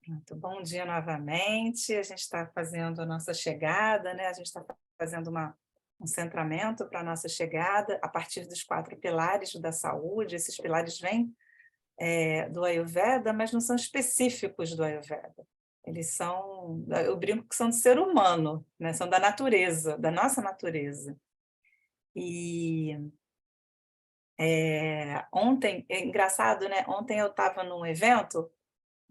Muito bom dia novamente. A gente está fazendo a nossa chegada, né? A gente está fazendo um centramento para a nossa chegada a partir dos 4 pilares da saúde. Esses pilares vêm do Ayurveda, mas não são específicos do Ayurveda. Eles são, eu brinco que são do ser humano, né? São da natureza, da nossa natureza. E ontem, é engraçado, né? Ontem eu estava num evento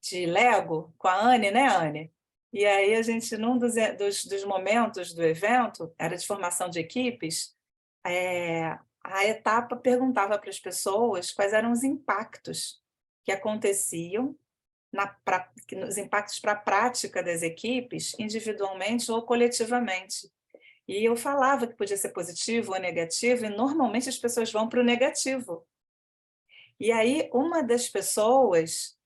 de Lego com a Anne, né, Anne? E aí a gente, num dos momentos do evento, era de formação de equipes, a etapa perguntava para as pessoas quais eram os impactos que aconteciam, os impactos para a prática das equipes, individualmente ou coletivamente. E eu falava que podia ser positivo ou negativo, e normalmente as pessoas vão para o negativo. E aí uma das pessoas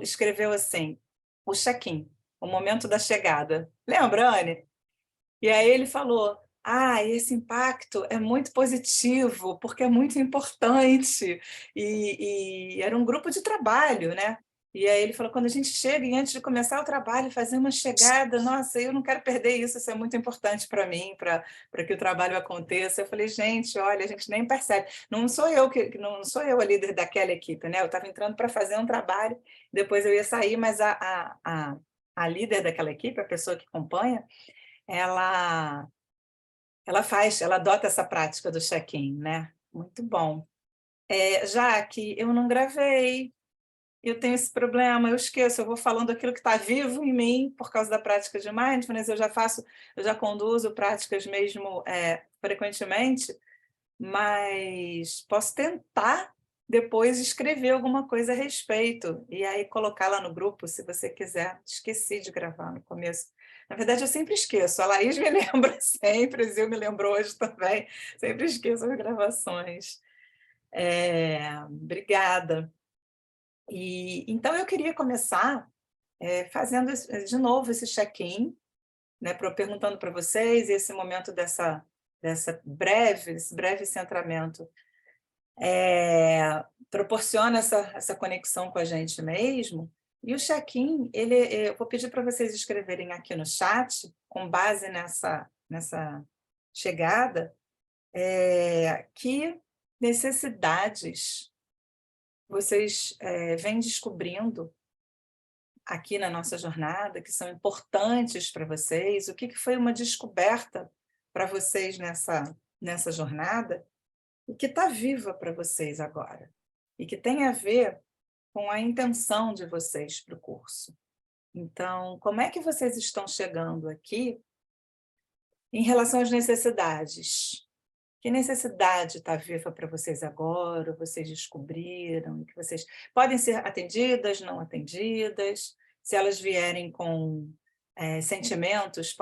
escreveu assim, o check-in, o momento da chegada. Lembra, Anne? E aí ele falou, esse impacto é muito positivo, porque é muito importante. E era um grupo de trabalho, né? E aí ele falou, quando a gente chega e antes de começar o trabalho, fazer uma chegada, nossa, eu não quero perder isso é muito importante para mim, para que o trabalho aconteça. Eu falei, gente, olha, a gente nem percebe. Não sou eu a líder daquela equipe, né? Eu estava entrando para fazer um trabalho, depois eu ia sair, mas a líder daquela equipe, a pessoa que acompanha, ela ela adota essa prática do check-in, né? Muito bom. Já que eu não gravei, eu tenho esse problema, eu esqueço, eu vou falando aquilo que está vivo em mim por causa da prática de mindfulness, eu já conduzo práticas mesmo frequentemente, mas posso tentar depois escrever alguma coisa a respeito e aí colocar lá no grupo, se você quiser. Esqueci de gravar no começo. Na verdade, eu sempre esqueço. A Laís me lembra sempre, o Zil me lembrou hoje também. Sempre esqueço as gravações. Obrigada. Então, eu queria começar fazendo de novo esse check-in, né, perguntando para vocês, esse momento esse breve centramento proporciona essa conexão com a gente mesmo. E o check-in, eu vou pedir para vocês escreverem aqui no chat, com base nessa chegada, que necessidades vocês vêm descobrindo aqui na nossa jornada, que são importantes para vocês, o que foi uma descoberta para vocês nessa jornada, e que está viva para vocês agora, e que tem a ver com a intenção de vocês para o curso. Então, como é que vocês estão chegando aqui em relação às necessidades? Que necessidade está viva para vocês agora, vocês descobriram, que vocês podem ser atendidas, não atendidas, se elas vierem com sentimentos,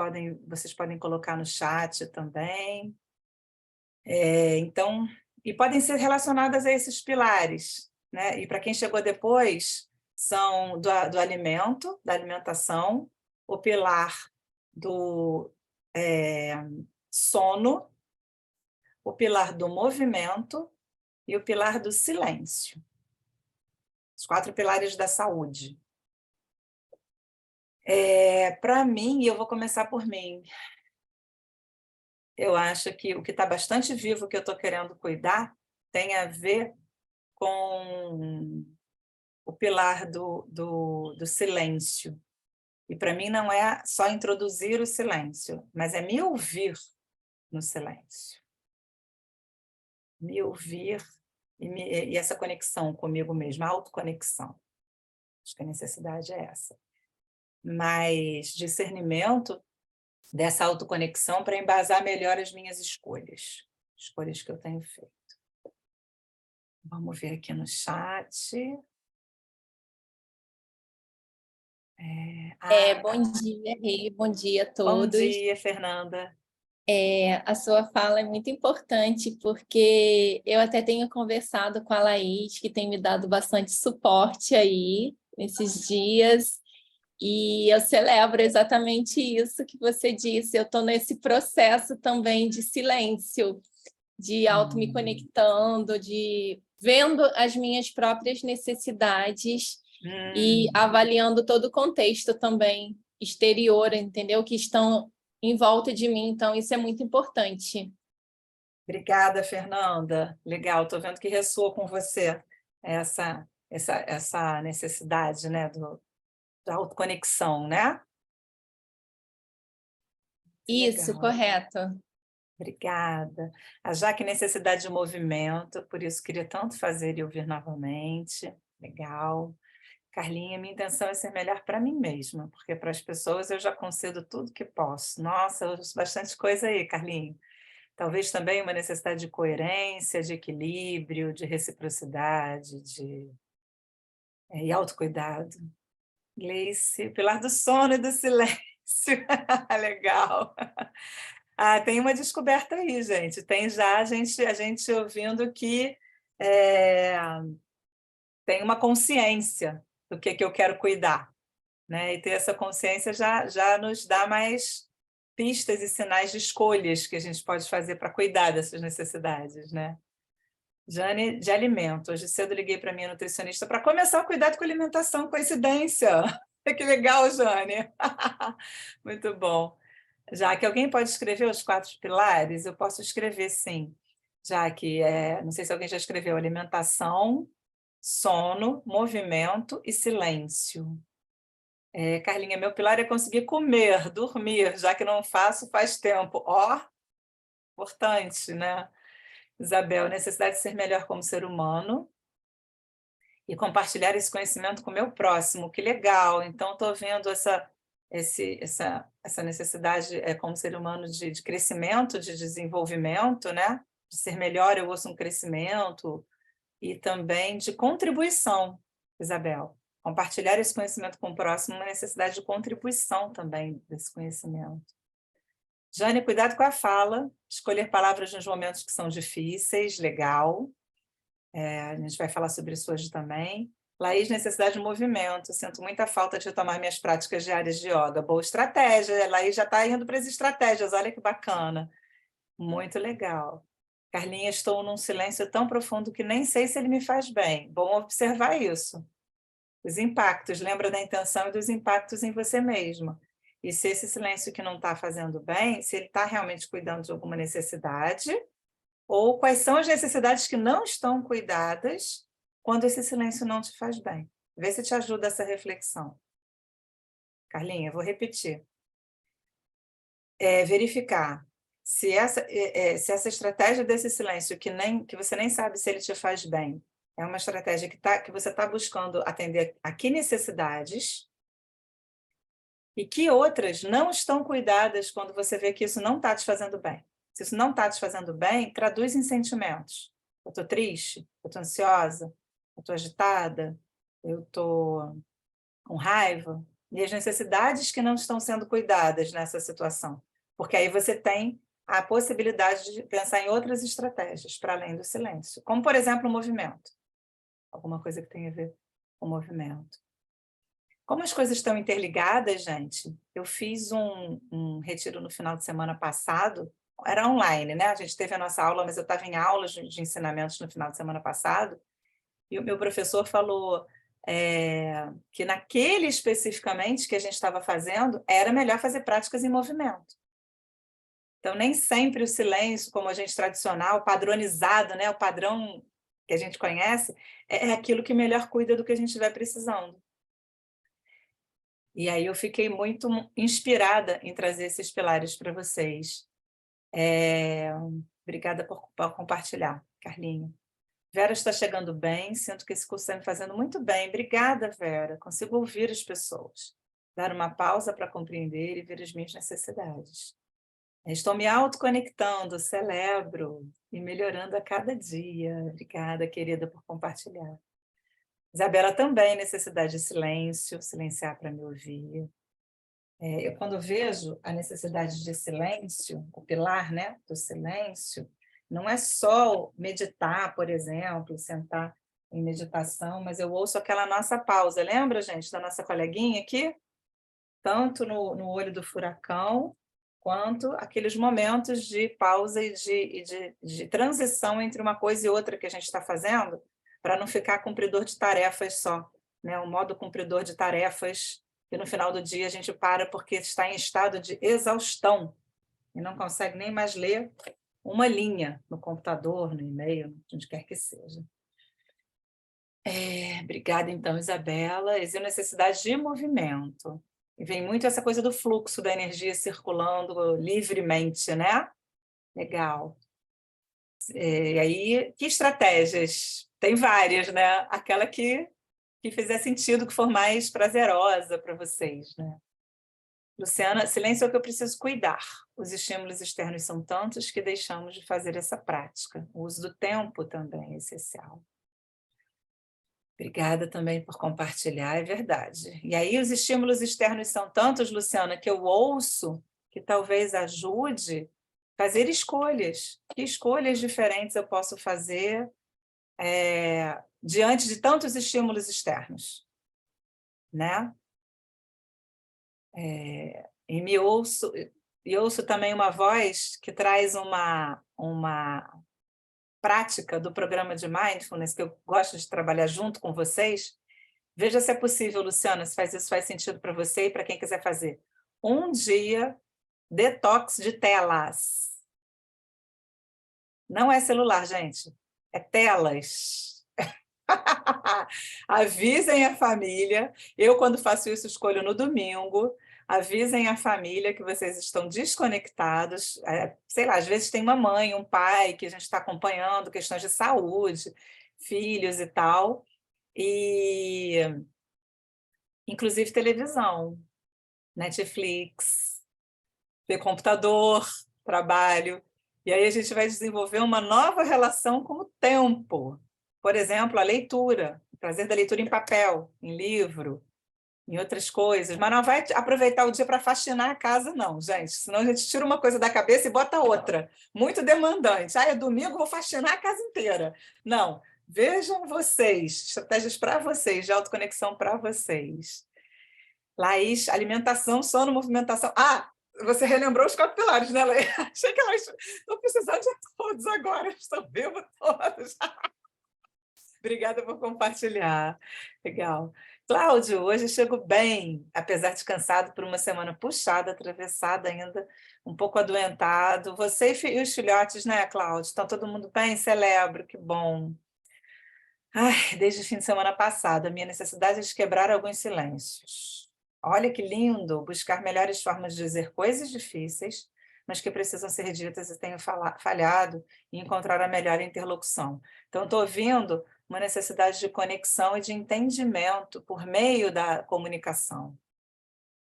vocês podem colocar no chat também. Então, e podem ser relacionadas a esses pilares, né? E para quem chegou depois, são do alimento, da alimentação, o pilar do sono, o pilar do movimento e o pilar do silêncio. Os 4 pilares da saúde. Para mim, e eu vou começar por mim, eu acho que o que está bastante vivo, que eu estou querendo cuidar, tem a ver com o pilar do silêncio. E para mim não é só introduzir o silêncio, mas é me ouvir no silêncio. Me ouvir e essa conexão comigo mesma, a autoconexão. Acho que a necessidade é essa. Mas discernimento dessa autoconexão para embasar melhor as minhas escolhas que eu tenho feito. Vamos ver aqui no chat. Bom dia, Rê, bom dia a Bom todos. dia, Fernanda. A sua fala é muito importante, porque eu até tenho conversado com a Laís, que tem me dado bastante suporte aí nesses dias, e eu celebro exatamente isso que você disse. Eu estou nesse processo também de silêncio, de auto me conectando, de vendo as minhas próprias necessidades e avaliando todo o contexto também exterior, entendeu? Que estão em volta de mim, então isso é muito importante. Obrigada, Fernanda. Legal, estou vendo que ressoa com você essa necessidade, né, da autoconexão, né? Isso, Legal. correto. Obrigada. A Jaque, necessidade de movimento, por isso queria tanto fazer e ouvir novamente. Legal. Carlinha, minha intenção é ser melhor para mim mesma, porque para as pessoas eu já concedo tudo que posso. Nossa, eu ouço bastante coisa aí, Carlinha. Talvez também uma necessidade de coerência, de equilíbrio, de reciprocidade, e autocuidado. Gleice, pilar do sono e do silêncio. Legal. Ah, tem uma descoberta aí, gente. Tem já a gente ouvindo que tem uma consciência do que eu quero cuidar, né? E ter essa consciência já nos dá mais pistas e sinais de escolhas que a gente pode fazer para cuidar dessas necessidades, né? Jane, de alimento. Hoje cedo liguei para minha nutricionista para começar a cuidar com a alimentação. Coincidência! Que legal, Jane! Muito bom. Já que alguém pode escrever os 4 pilares, eu posso escrever, sim. Já que, não sei se alguém já escreveu, alimentação, sono, movimento e silêncio. Carlinha, meu pilar é conseguir comer, dormir, já que não faço faz tempo. Ó, importante, né? Isabel, necessidade de ser melhor como ser humano e compartilhar esse conhecimento com o meu próximo. Que legal! Então, estou vendo essa necessidade como ser humano de crescimento, de desenvolvimento, né? De ser melhor, eu ouço um crescimento, e também de contribuição, Isabel. Compartilhar esse conhecimento com o próximo é uma necessidade de contribuição também desse conhecimento. Jane, cuidado com a fala, escolher palavras nos momentos que são difíceis, legal. A gente vai falar sobre isso hoje também. Laís, necessidade de movimento. Sinto muita falta de retomar minhas práticas diárias de yoga. Boa estratégia. Laís já está indo para as estratégias. Olha que bacana. Muito legal. Carlinha, estou num silêncio tão profundo que nem sei se ele me faz bem. Bom observar isso. Os impactos. Lembra da intenção e dos impactos em você mesma. E se esse silêncio que não está fazendo bem, se ele está realmente cuidando de alguma necessidade, ou quais são as necessidades que não estão cuidadas quando esse silêncio não te faz bem. Vê se te ajuda essa reflexão. Carlinha, vou repetir. Verificar se essa estratégia desse silêncio, que você nem sabe se ele te faz bem, é uma estratégia que você está buscando atender a que necessidades e que outras não estão cuidadas quando você vê que isso não está te fazendo bem. Se isso não está te fazendo bem, traduz em sentimentos. Eu estou triste, eu estou ansiosa, eu estou agitada, eu estou com raiva. E as necessidades que não estão sendo cuidadas nessa situação. Porque aí você tem a possibilidade de pensar em outras estratégias, para além do silêncio. Como, por exemplo, o movimento. Alguma coisa que tenha a ver com o movimento. Como as coisas estão interligadas, gente, eu fiz um retiro no final de semana passado, era online, né? A gente teve a nossa aula, mas eu estava em aulas de ensinamentos no final de semana passado, e o meu professor falou que naquele especificamente que a gente estava fazendo, era melhor fazer práticas em movimento. Então, nem sempre o silêncio, como a gente tradicional, padronizado, né? O padrão que a gente conhece, é aquilo que melhor cuida do que a gente estiver precisando. E aí eu fiquei muito inspirada em trazer esses pilares para vocês. Obrigada por compartilhar, Carlinha. Vera está chegando bem, sinto que esse curso está me fazendo muito bem. Obrigada, Vera. Consigo ouvir as pessoas, dar uma pausa para compreender e ver as minhas necessidades. Estou me autoconectando, celebro e melhorando a cada dia. Obrigada, querida, por compartilhar. Isabela também, necessidade de silêncio, silenciar para me ouvir. Eu, quando vejo a necessidade de silêncio, o pilar, né, do silêncio, não é só meditar, por exemplo, sentar em meditação, mas eu ouço aquela nossa pausa. Lembra, gente, da nossa coleguinha aqui? Tanto no olho do furacão, quanto aqueles momentos de pausa e de transição entre uma coisa e outra que a gente está fazendo, para não ficar cumpridor de tarefas só, né? Um modo cumpridor de tarefas, e no final do dia a gente para porque está em estado de exaustão e não consegue nem mais ler uma linha no computador, no e-mail, onde quer que seja. Obrigada, então, Isabela. Existe necessidade de movimento. E vem muito essa coisa do fluxo da energia circulando livremente, né? Legal. E aí, que estratégias? Tem várias, né? Aquela que fizer sentido, que for mais prazerosa para vocês, né? Luciana, silêncio é o que eu preciso cuidar. Os estímulos externos são tantos que deixamos de fazer essa prática. O uso do tempo também é essencial. Obrigada também por compartilhar, é verdade. E aí os estímulos externos são tantos, Luciana, que eu ouço que talvez ajude a fazer escolhas. Que escolhas diferentes eu posso fazer diante de tantos estímulos externos, né? E me ouço, e ouço também uma voz que traz uma prática do programa de Mindfulness, que eu gosto de trabalhar junto com vocês. Veja se é possível, Luciana, se isso faz sentido para você e para quem quiser fazer. Um dia, detox de telas. Não é celular, gente. É telas. Avisem a família. Eu, quando faço isso, escolho no domingo. Avisem a família que vocês estão desconectados. Sei lá, às vezes tem uma mãe, um pai que a gente está acompanhando, questões de saúde, filhos e tal. E, inclusive, televisão, Netflix, ter computador, trabalho. E aí a gente vai desenvolver uma nova relação com o tempo. Por exemplo, a leitura, o prazer da leitura em papel, em livro, em outras coisas. Mas não vai aproveitar o dia para faxinar a casa, não, gente. Senão a gente tira uma coisa da cabeça e bota outra. Muito demandante. É domingo, vou faxinar a casa inteira. Não. Vejam vocês, estratégias para vocês, de autoconexão para vocês. Laís, alimentação, sono, movimentação. Você relembrou os 4 pilares, né, Laís? Achei que elas estão precisando de todos agora, estão vendo todos. Obrigada por compartilhar. Legal. Cláudio, hoje eu chego bem, apesar de cansado por uma semana puxada, atravessada ainda, um pouco adoentado. Você e os filhotes, né, Cláudio? Estão todo mundo bem? Celebro, que bom. Desde o fim de semana passado, a minha necessidade é de quebrar alguns silêncios. Olha que lindo, buscar melhores formas de dizer coisas difíceis, mas que precisam ser ditas e tenho falhado em encontrar a melhor interlocução. Então, estou ouvindo uma necessidade de conexão e de entendimento por meio da comunicação.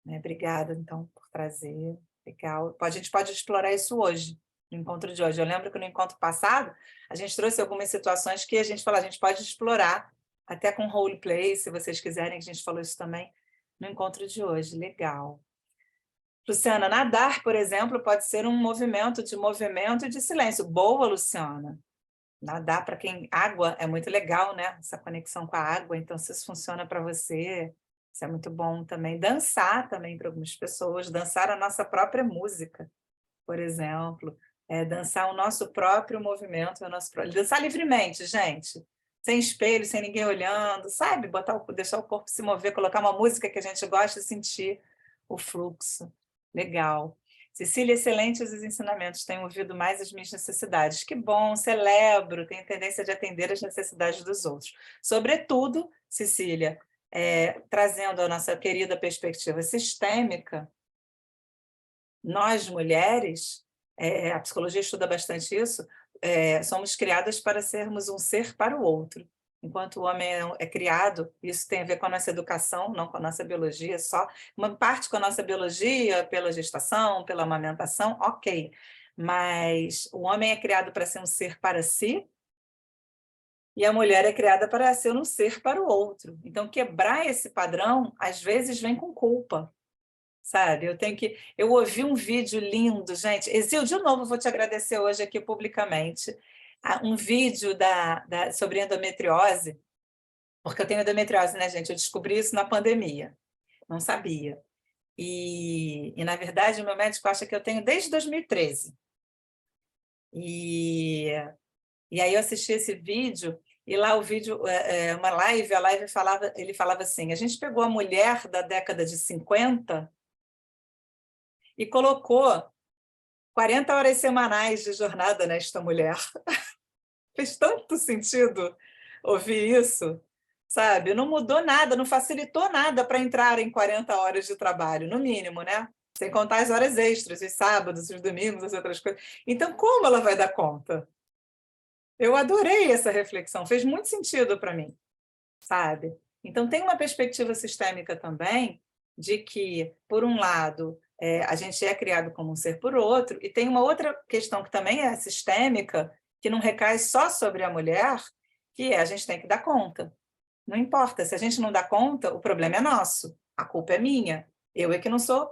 Obrigada, então, por trazer. Legal. A gente pode explorar isso hoje, no encontro de hoje. Eu lembro que no encontro passado, a gente trouxe algumas situações que a gente falou, a gente pode explorar, até com roleplay, se vocês quiserem, a gente falou isso também no encontro de hoje. Legal. Luciana, nadar, por exemplo, pode ser um movimento e de silêncio. Boa, Luciana. Nadar, para quem... Água é muito legal, né? Essa conexão com a água. Então, se isso funciona para você, isso é muito bom também. Dançar também para algumas pessoas. Dançar a nossa própria música, por exemplo. Dançar o nosso próprio movimento. Dançar livremente, gente. Sem espelho, sem ninguém olhando, sabe? Deixar o corpo se mover, colocar uma música que a gente gosta e sentir o fluxo. Legal. Cecília, excelentes os ensinamentos, tenho ouvido mais as minhas necessidades. Que bom, celebro, tenho tendência de atender as necessidades dos outros. Sobretudo, Cecília, trazendo a nossa querida perspectiva sistêmica, nós, mulheres, a psicologia estuda bastante isso, somos criadas para sermos um ser para o outro. Enquanto o homem é criado, isso tem a ver com a nossa educação, não com a nossa biologia só. Uma parte com a nossa biologia, pela gestação, pela amamentação, ok. Mas o homem é criado para ser um ser para si e a mulher é criada para ser um ser para o outro. Então, quebrar esse padrão, às vezes, vem com culpa. Sabe? Eu ouvi um vídeo lindo, gente. Exil, de novo, vou te agradecer hoje aqui publicamente. Um vídeo sobre endometriose, porque eu tenho endometriose, né, gente? Eu descobri isso na pandemia, não sabia. E na verdade, o meu médico acha que eu tenho desde 2013. E aí eu assisti esse vídeo E lá o vídeo, uma live, a live falava, ele falava assim, a gente pegou a mulher da década de 50 e colocou 40 horas semanais de jornada nesta mulher. Fez tanto sentido ouvir isso, sabe? Não mudou nada, não facilitou nada para entrar em 40 horas de trabalho, no mínimo, né? Sem contar as horas extras, os sábados, os domingos, as outras coisas. Então, como ela vai dar conta? Eu adorei essa reflexão, fez muito sentido para mim, sabe? Então, tem uma perspectiva sistêmica também de que, por um lado, a gente é criado como um ser por outro, e tem uma outra questão que também é sistêmica, que não recai só sobre a mulher, que é a gente tem que dar conta. Não importa, se a gente não dá conta, o problema é nosso, a culpa é minha. Eu é que não sou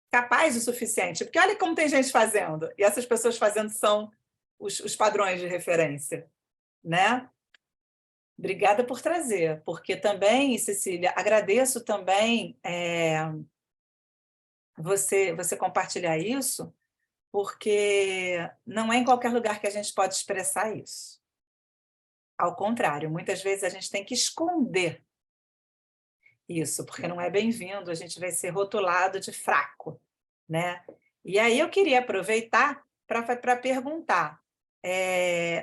capaz o suficiente. Porque olha como tem gente fazendo, e essas pessoas fazendo são os padrões de referência, né? Obrigada por trazer, porque também, Cecília, agradeço também você compartilhar isso, porque não é em qualquer lugar que a gente pode expressar isso. Ao contrário, muitas vezes a gente tem que esconder isso, porque não é bem-vindo, a gente vai ser rotulado de fraco, né? E aí eu queria aproveitar para perguntar,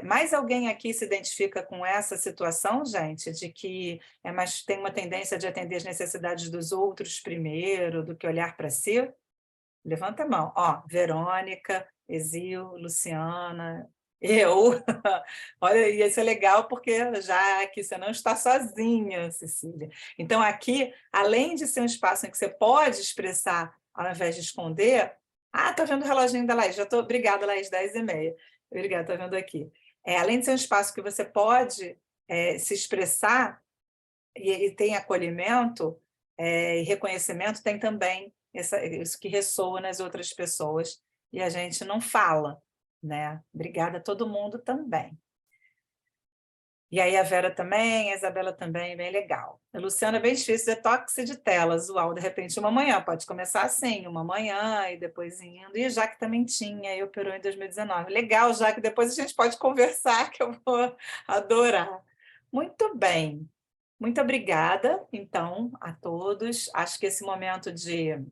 mais alguém aqui se identifica com essa situação, gente, de que tem uma tendência de atender as necessidades dos outros primeiro, do que olhar para si? Levanta a mão. Ó, Verônica, Exil, Luciana, eu. Olha, e isso é legal porque já que você não está sozinha, Cecília. Então, aqui, além de ser um espaço em que você pode expressar ao invés de esconder... Ah, estou vendo o reloginho da Laís. Já estou... Obrigada, Laís, 10h30. Obrigada, estou vendo aqui. Além de ser um espaço que você pode se expressar e tem acolhimento e reconhecimento, tem também isso que ressoa nas outras pessoas e a gente não fala, né? Obrigada a todo mundo também. E aí a Vera também, a Isabela também, bem legal. A Luciana, bem difícil, detox de telas, uau, de repente uma manhã, pode começar assim, uma manhã e depois indo. E Jaque também tinha, e operou em 2019. Legal, Jaque, depois a gente pode conversar, que eu vou adorar. Muito bem. Muito obrigada, então, a todos. Acho que esse momento de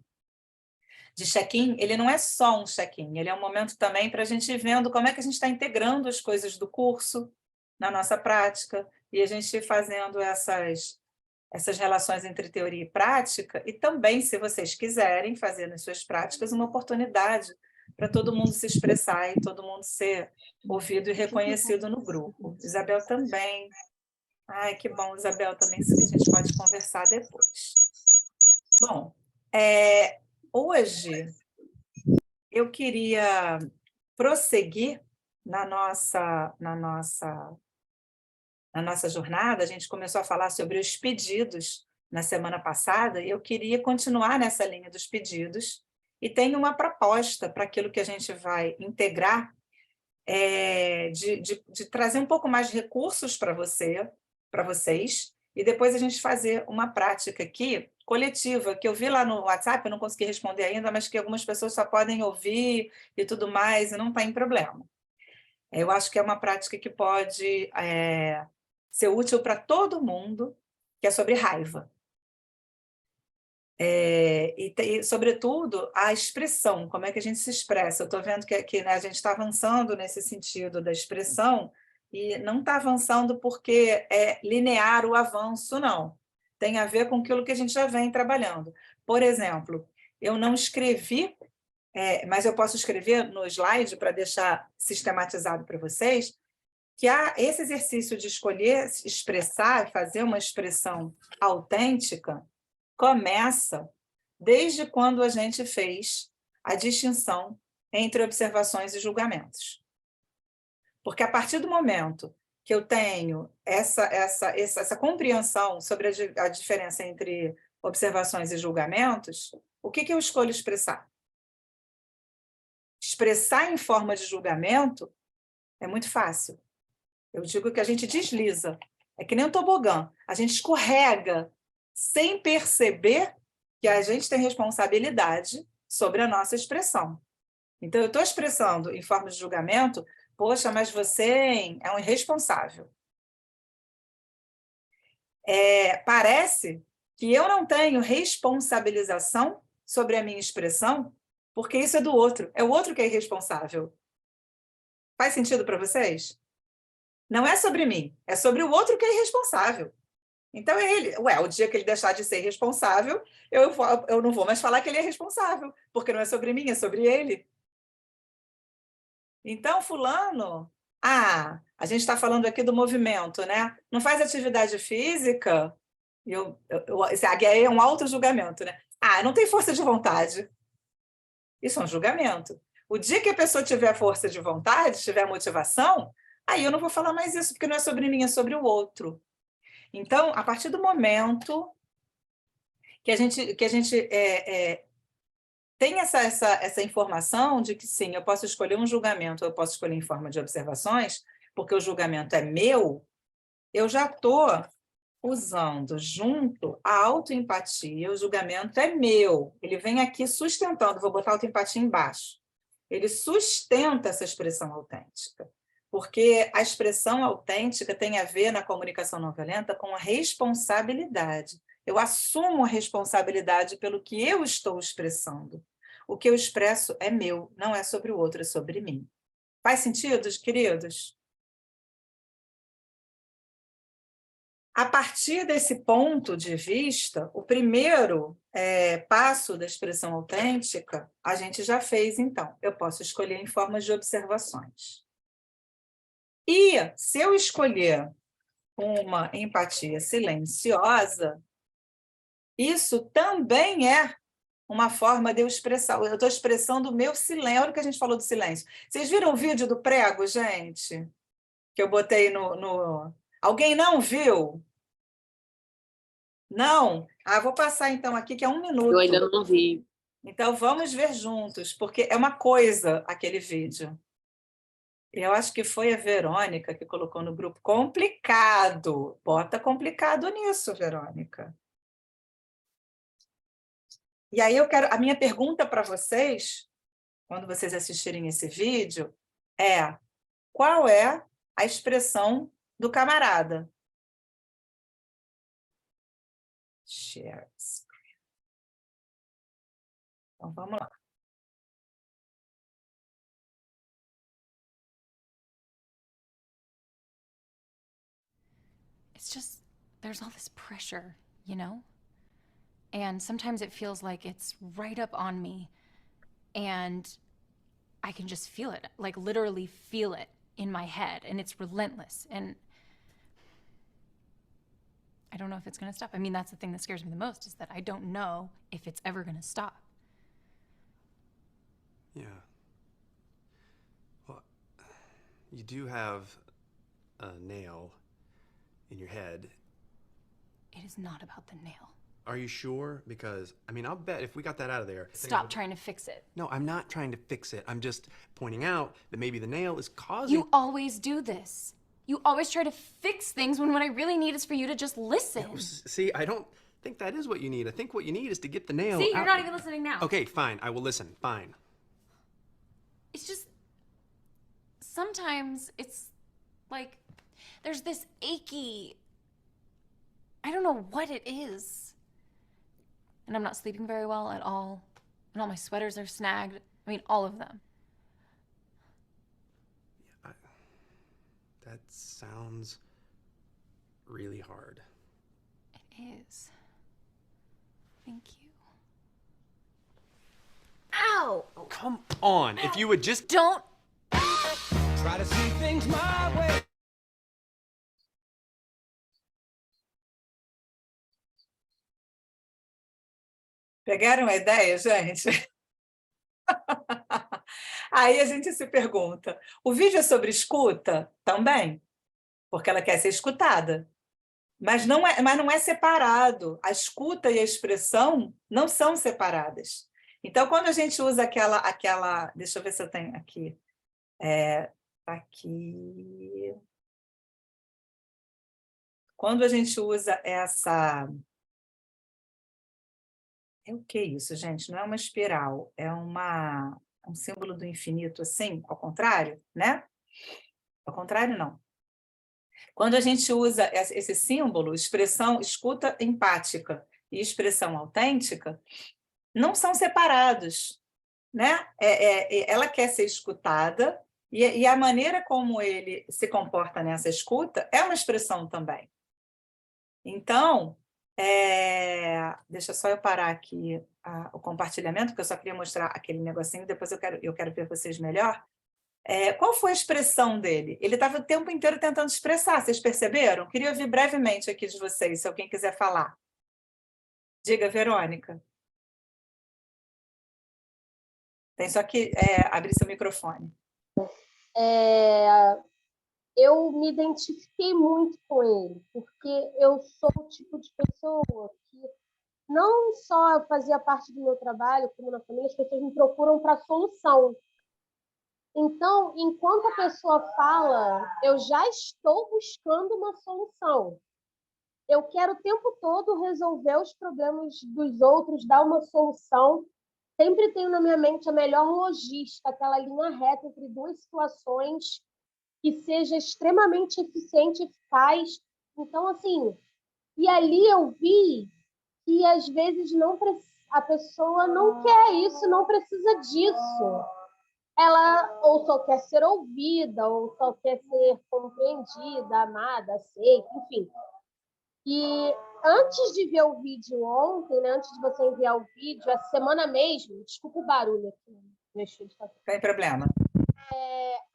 check-in, ele não é só um check-in, ele é um momento também para a gente ir vendo como é que a gente está integrando as coisas do curso na nossa prática, e a gente ir fazendo essas relações entre teoria e prática, e também, se vocês quiserem fazer nas suas práticas, uma oportunidade para todo mundo se expressar e todo mundo ser ouvido e reconhecido no grupo. Isabel também. Ai, que bom, Isabel, também isso que a gente pode conversar depois. Bom, hoje eu queria prosseguir na nossa jornada. A gente começou a falar sobre os pedidos na semana passada, e eu queria continuar nessa linha dos pedidos, e tenho uma proposta para aquilo que a gente vai integrar, de trazer um pouco mais de recursos para vocês, e depois a gente fazer uma prática aqui, coletiva, que eu vi lá no WhatsApp, eu não consegui responder ainda, mas que algumas pessoas só podem ouvir e tudo mais, e não tem problema. Eu acho que é uma prática que pode ser útil para todo mundo, que é sobre raiva. E, sobretudo, a expressão, como é que a gente se expressa. Eu estou vendo que né, a gente está avançando nesse sentido da expressão, e não está avançando porque é linear o avanço, não. Tem a ver com aquilo que a gente já vem trabalhando. Por exemplo, eu não escrevi, mas eu posso escrever no slide para deixar sistematizado para vocês, que esse exercício de escolher expressar, fazer uma expressão autêntica, começa desde quando a gente fez a distinção entre observações e julgamentos. Porque a partir do momento que eu tenho essa compreensão sobre a diferença entre observações e julgamentos, o que eu escolho expressar? Expressar em forma de julgamento é muito fácil. Eu digo que a gente desliza. É que nem um tobogã. A gente escorrega sem perceber que a gente tem responsabilidade sobre a nossa expressão. Então, eu estou expressando em forma de julgamento, poxa, mas você é um irresponsável. Parece que eu não tenho responsabilização sobre a minha expressão, porque isso é do outro. É o outro que é irresponsável. Faz sentido para vocês? Não é sobre mim, é sobre o outro que é irresponsável. Então, ele, o dia que ele deixar de ser responsável, eu não vou mais falar que ele é responsável, porque não é sobre mim, é sobre ele. Então, fulano, a gente está falando aqui do movimento, né? Não faz atividade física, esse aqui é um auto-julgamento, né? Não tem força de vontade. Isso é um julgamento. O dia que a pessoa tiver força de vontade, tiver motivação, aí eu não vou falar mais isso, porque não é sobre mim, é sobre o outro. Então, a partir do momento que a gente tem essa informação de que, sim, eu posso escolher um julgamento, eu posso escolher em forma de observações, porque o julgamento é meu, eu já estou usando junto a autoempatia, o julgamento é meu, ele vem aqui sustentando, vou botar a autoempatia embaixo, ele sustenta essa expressão autêntica, porque a expressão autêntica tem a ver na comunicação não violenta com a responsabilidade. Eu assumo a responsabilidade pelo que eu estou expressando. O que eu expresso é meu, não é sobre o outro, é sobre mim. Faz sentido, queridos? A partir desse ponto de vista, o primeiro passo da expressão autêntica, a gente já fez, então. Eu posso escolher em formas de observações. E se eu escolher uma empatia silenciosa, isso também é uma forma de eu expressar. Eu estou expressando o meu silêncio. Olha o que a gente falou do silêncio. Vocês viram o vídeo do prego, gente? Que eu botei no... Alguém não viu? Não? Vou passar então aqui, que é 1 minuto. Eu ainda não vi. Então, vamos ver juntos, porque é uma coisa aquele vídeo. Eu acho que foi a Verônica que colocou no grupo. Complicado. Bota complicado nisso, Verônica. E aí a minha pergunta para vocês, quando vocês assistirem esse vídeo, é: qual é a expressão do camarada? Share screen. Então, vamos lá. It's just, there's all this pressure, you know? And sometimes it feels like it's right up on me. And I can just feel it, like literally feel it in my head. And it's relentless. And I don't know if it's going to stop. I mean, that's the thing that scares me the most, is that I don't know if it's ever going to stop. Yeah. Well, you do have a nail in your head. It is not about the nail. Are you sure? Because, I mean, I'll bet if we got that out of there... Stop trying to fix it. No, I'm not trying to fix it. I'm just pointing out that maybe the nail is causing... You always do this. You always try to fix things when what I really need is for you to just listen. Yeah, see, I don't think that is what you need. I think what you need is to get the nail See, out. you're not even listening now. Okay, fine. I will listen. Fine. It's just... Sometimes it's like there's this achy... I don't know what it is. And I'm not sleeping very well at all. And all my sweaters are snagged. I mean, all of them. Yeah, that sounds really hard. It is. Thank you. Ow! Oh, come on. If you would just... Don't... Try to see things my way. Pegaram a ideia, gente? Aí a gente se pergunta, o vídeo é sobre escuta? Também, porque ela quer ser escutada. Mas não é separado. A escuta e a expressão não são separadas. Então, quando a gente usa aquela... Deixa eu ver se eu tenho aqui. Aqui. Quando a gente usa essa... É o que isso, gente? Não é uma espiral, é um símbolo do infinito, assim, ao contrário, né? Ao contrário, não. Quando a gente usa esse símbolo, expressão escuta empática e expressão autêntica, não são separados, né? Ela quer ser escutada e a maneira como ele se comporta nessa escuta é uma expressão também. Então, deixa só eu parar aqui o compartilhamento, porque eu só queria mostrar aquele negocinho, depois eu quero ver vocês melhor. Qual foi a expressão dele? Ele estava o tempo inteiro tentando expressar, vocês perceberam? Queria ouvir brevemente aqui de vocês, se alguém quiser falar. Diga, Verônica. Tem só que abrir seu microfone. Eu me identifiquei muito com ele, porque eu sou o tipo de pessoa que não só fazia parte do meu trabalho, como na família, as pessoas me procuram para solução. Então, enquanto a pessoa fala, eu já estou buscando uma solução. Eu quero o tempo todo resolver os problemas dos outros, dar uma solução. Sempre tenho na minha mente a melhor logística, aquela linha reta entre duas situações que seja extremamente eficiente e eficaz. Então, assim, e ali eu vi que às vezes a pessoa não quer isso, não precisa disso. Ela ou só quer ser ouvida, ou só quer ser compreendida, amada, aceita, enfim. E antes de ver o vídeo ontem, né, antes de você enviar o vídeo, essa semana mesmo, desculpa o barulho aqui, meus filhos estão... Não tem problema.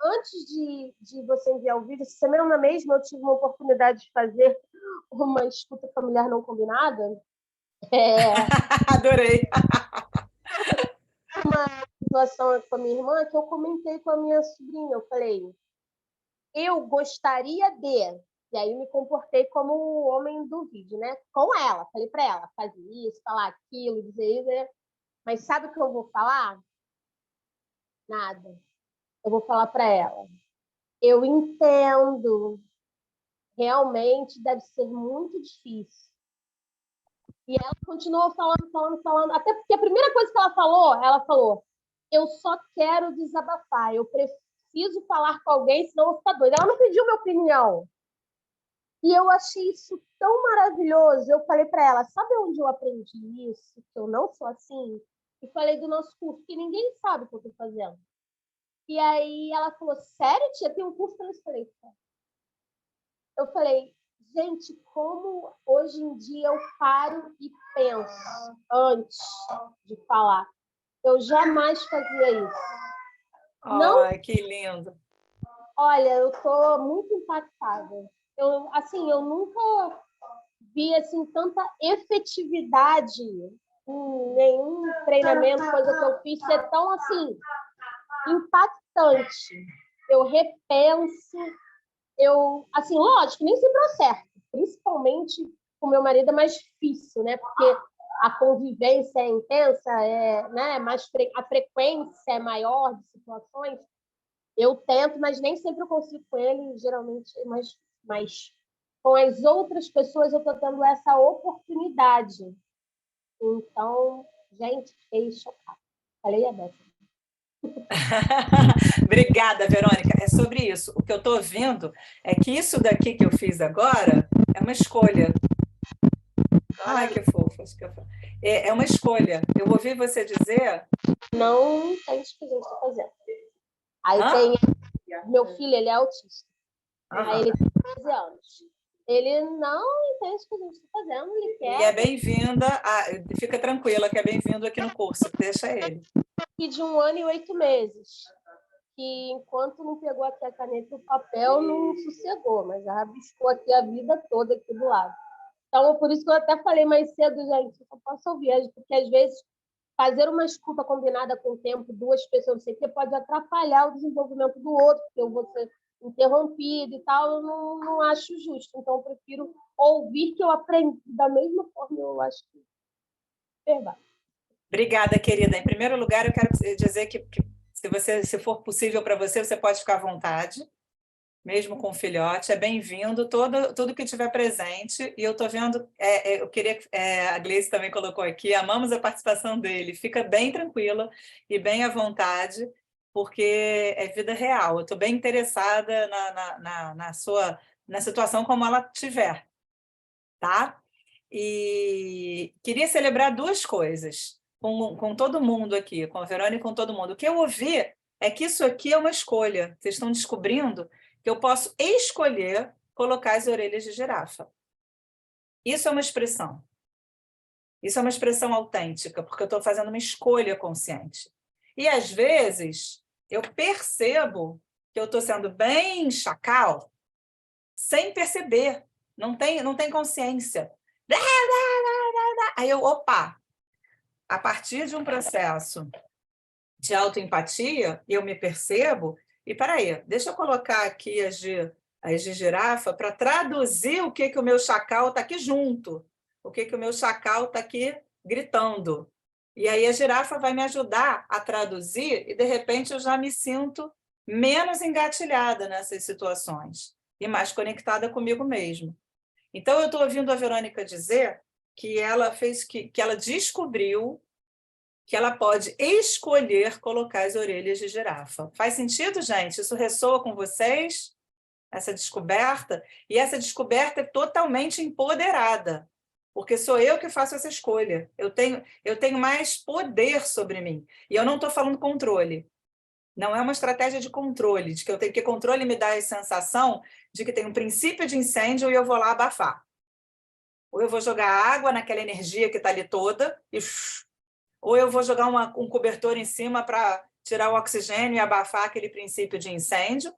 Antes de você enviar o vídeo, essa semana mesmo eu tive uma oportunidade de fazer uma escuta familiar não combinada. Adorei. Uma situação com a minha irmã que eu comentei com a minha sobrinha. Eu falei, eu gostaria de... E aí me comportei como o homem do vídeo, né? Com ela. Falei para ela, fazer isso, falar aquilo, dizer isso. Né? Mas sabe o que eu vou falar? Nada. Eu vou falar para ela. Eu entendo. Realmente deve ser muito difícil. E ela continuou falando. Até porque a primeira coisa que ela falou, eu só quero desabafar. Eu preciso falar com alguém, senão eu vou ficar doida. Ela não pediu minha opinião. E eu achei isso tão maravilhoso. Eu falei para ela, sabe onde eu aprendi isso? Que eu não sou assim? E falei do nosso curso, que ninguém sabe o que eu estou fazendo. E aí ela falou, sério, tia? Tem um curso para isso? Eu falei, gente, como hoje em dia eu paro e penso antes de falar. Eu jamais fazia isso. Ai, que lindo. Olha, eu estou muito impactada. Eu nunca vi assim, tanta efetividade em nenhum treinamento, coisa que eu fiz, ser tão assim, impactante. Eu repenso, assim, lógico, nem sempre acerto, principalmente com meu marido é mais difícil, né? Porque a convivência é intensa, né? A frequência é maior de situações. Eu tento, mas nem sempre eu consigo com ele, geralmente é mais difícil. Mas com as outras pessoas eu estou tendo essa oportunidade. Então, gente, fiquei chocada. Falei a Beth. Obrigada, Verônica. É sobre isso. O que eu estou vendo é que isso daqui que eu fiz agora é uma escolha. Ai, que fofo. É uma escolha. Eu ouvi você dizer... Não entende o que a gente está fazendo. Aí tem... Meu filho, ele é autista. Aí ele tem 13 anos. Ele não entende o que a gente está fazendo, ele quer... E é bem-vinda, fica tranquila que é bem-vindo aqui no curso, deixa ele. E de 1 ano e 8 meses, que enquanto não pegou aqui a caneta e o papel, não sossegou, mas já rabiscou aqui a vida toda aqui do lado. Então, por isso que eu até falei mais cedo, gente, eu só posso ouvir, porque às vezes fazer uma escuta combinada com o tempo, 2 pessoas, não sei o que, pode atrapalhar o desenvolvimento do outro, porque eu vou ser interrompido e tal, eu não acho justo. Então, eu prefiro ouvir que eu aprendi da mesma forma, eu acho que é verdade. Obrigada, querida. Em primeiro lugar, eu quero dizer que se for possível para você, você pode ficar à vontade, mesmo com o filhote, é bem-vindo, tudo que estiver presente. E eu estou vendo, eu queria, a Gleice também colocou aqui, amamos a participação dele, fica bem tranquila e bem à vontade, porque é vida real. Eu estou bem interessada na sua na situação como ela tiver, tá? E queria celebrar duas coisas com todo mundo aqui, com a Verônica e com todo mundo. O que eu ouvi é que isso aqui é uma escolha. Vocês estão descobrindo que eu posso escolher colocar as orelhas de girafa. Isso é uma expressão. Isso é uma expressão autêntica, porque eu estou fazendo uma escolha consciente. E, às vezes, eu percebo que eu estou sendo bem chacal sem perceber. Não tem consciência. Aí eu, opa, a partir de um processo de autoempatia, eu me percebo, e peraí, deixa eu colocar aqui as de girafa para traduzir o que o meu chacal está aqui junto, o que o meu chacal está aqui gritando. E aí a girafa vai me ajudar a traduzir, e de repente eu já me sinto menos engatilhada nessas situações e mais conectada comigo mesmo. Então, eu estou ouvindo a Verônica dizer que ela que ela descobriu que ela pode escolher colocar as orelhas de girafa. Faz sentido, gente? Isso ressoa com vocês? Essa descoberta? E essa descoberta é totalmente empoderada, porque sou eu que faço essa escolha. Eu tenho mais poder sobre mim. E eu não estou falando controle. Não é uma estratégia de controle, de que eu tenho que controle me dá a sensação de que tem um princípio de incêndio e eu vou lá abafar. Ou eu vou jogar água naquela energia que está ali toda, ou eu vou jogar um cobertor em cima para tirar o oxigênio e abafar aquele princípio de incêndio.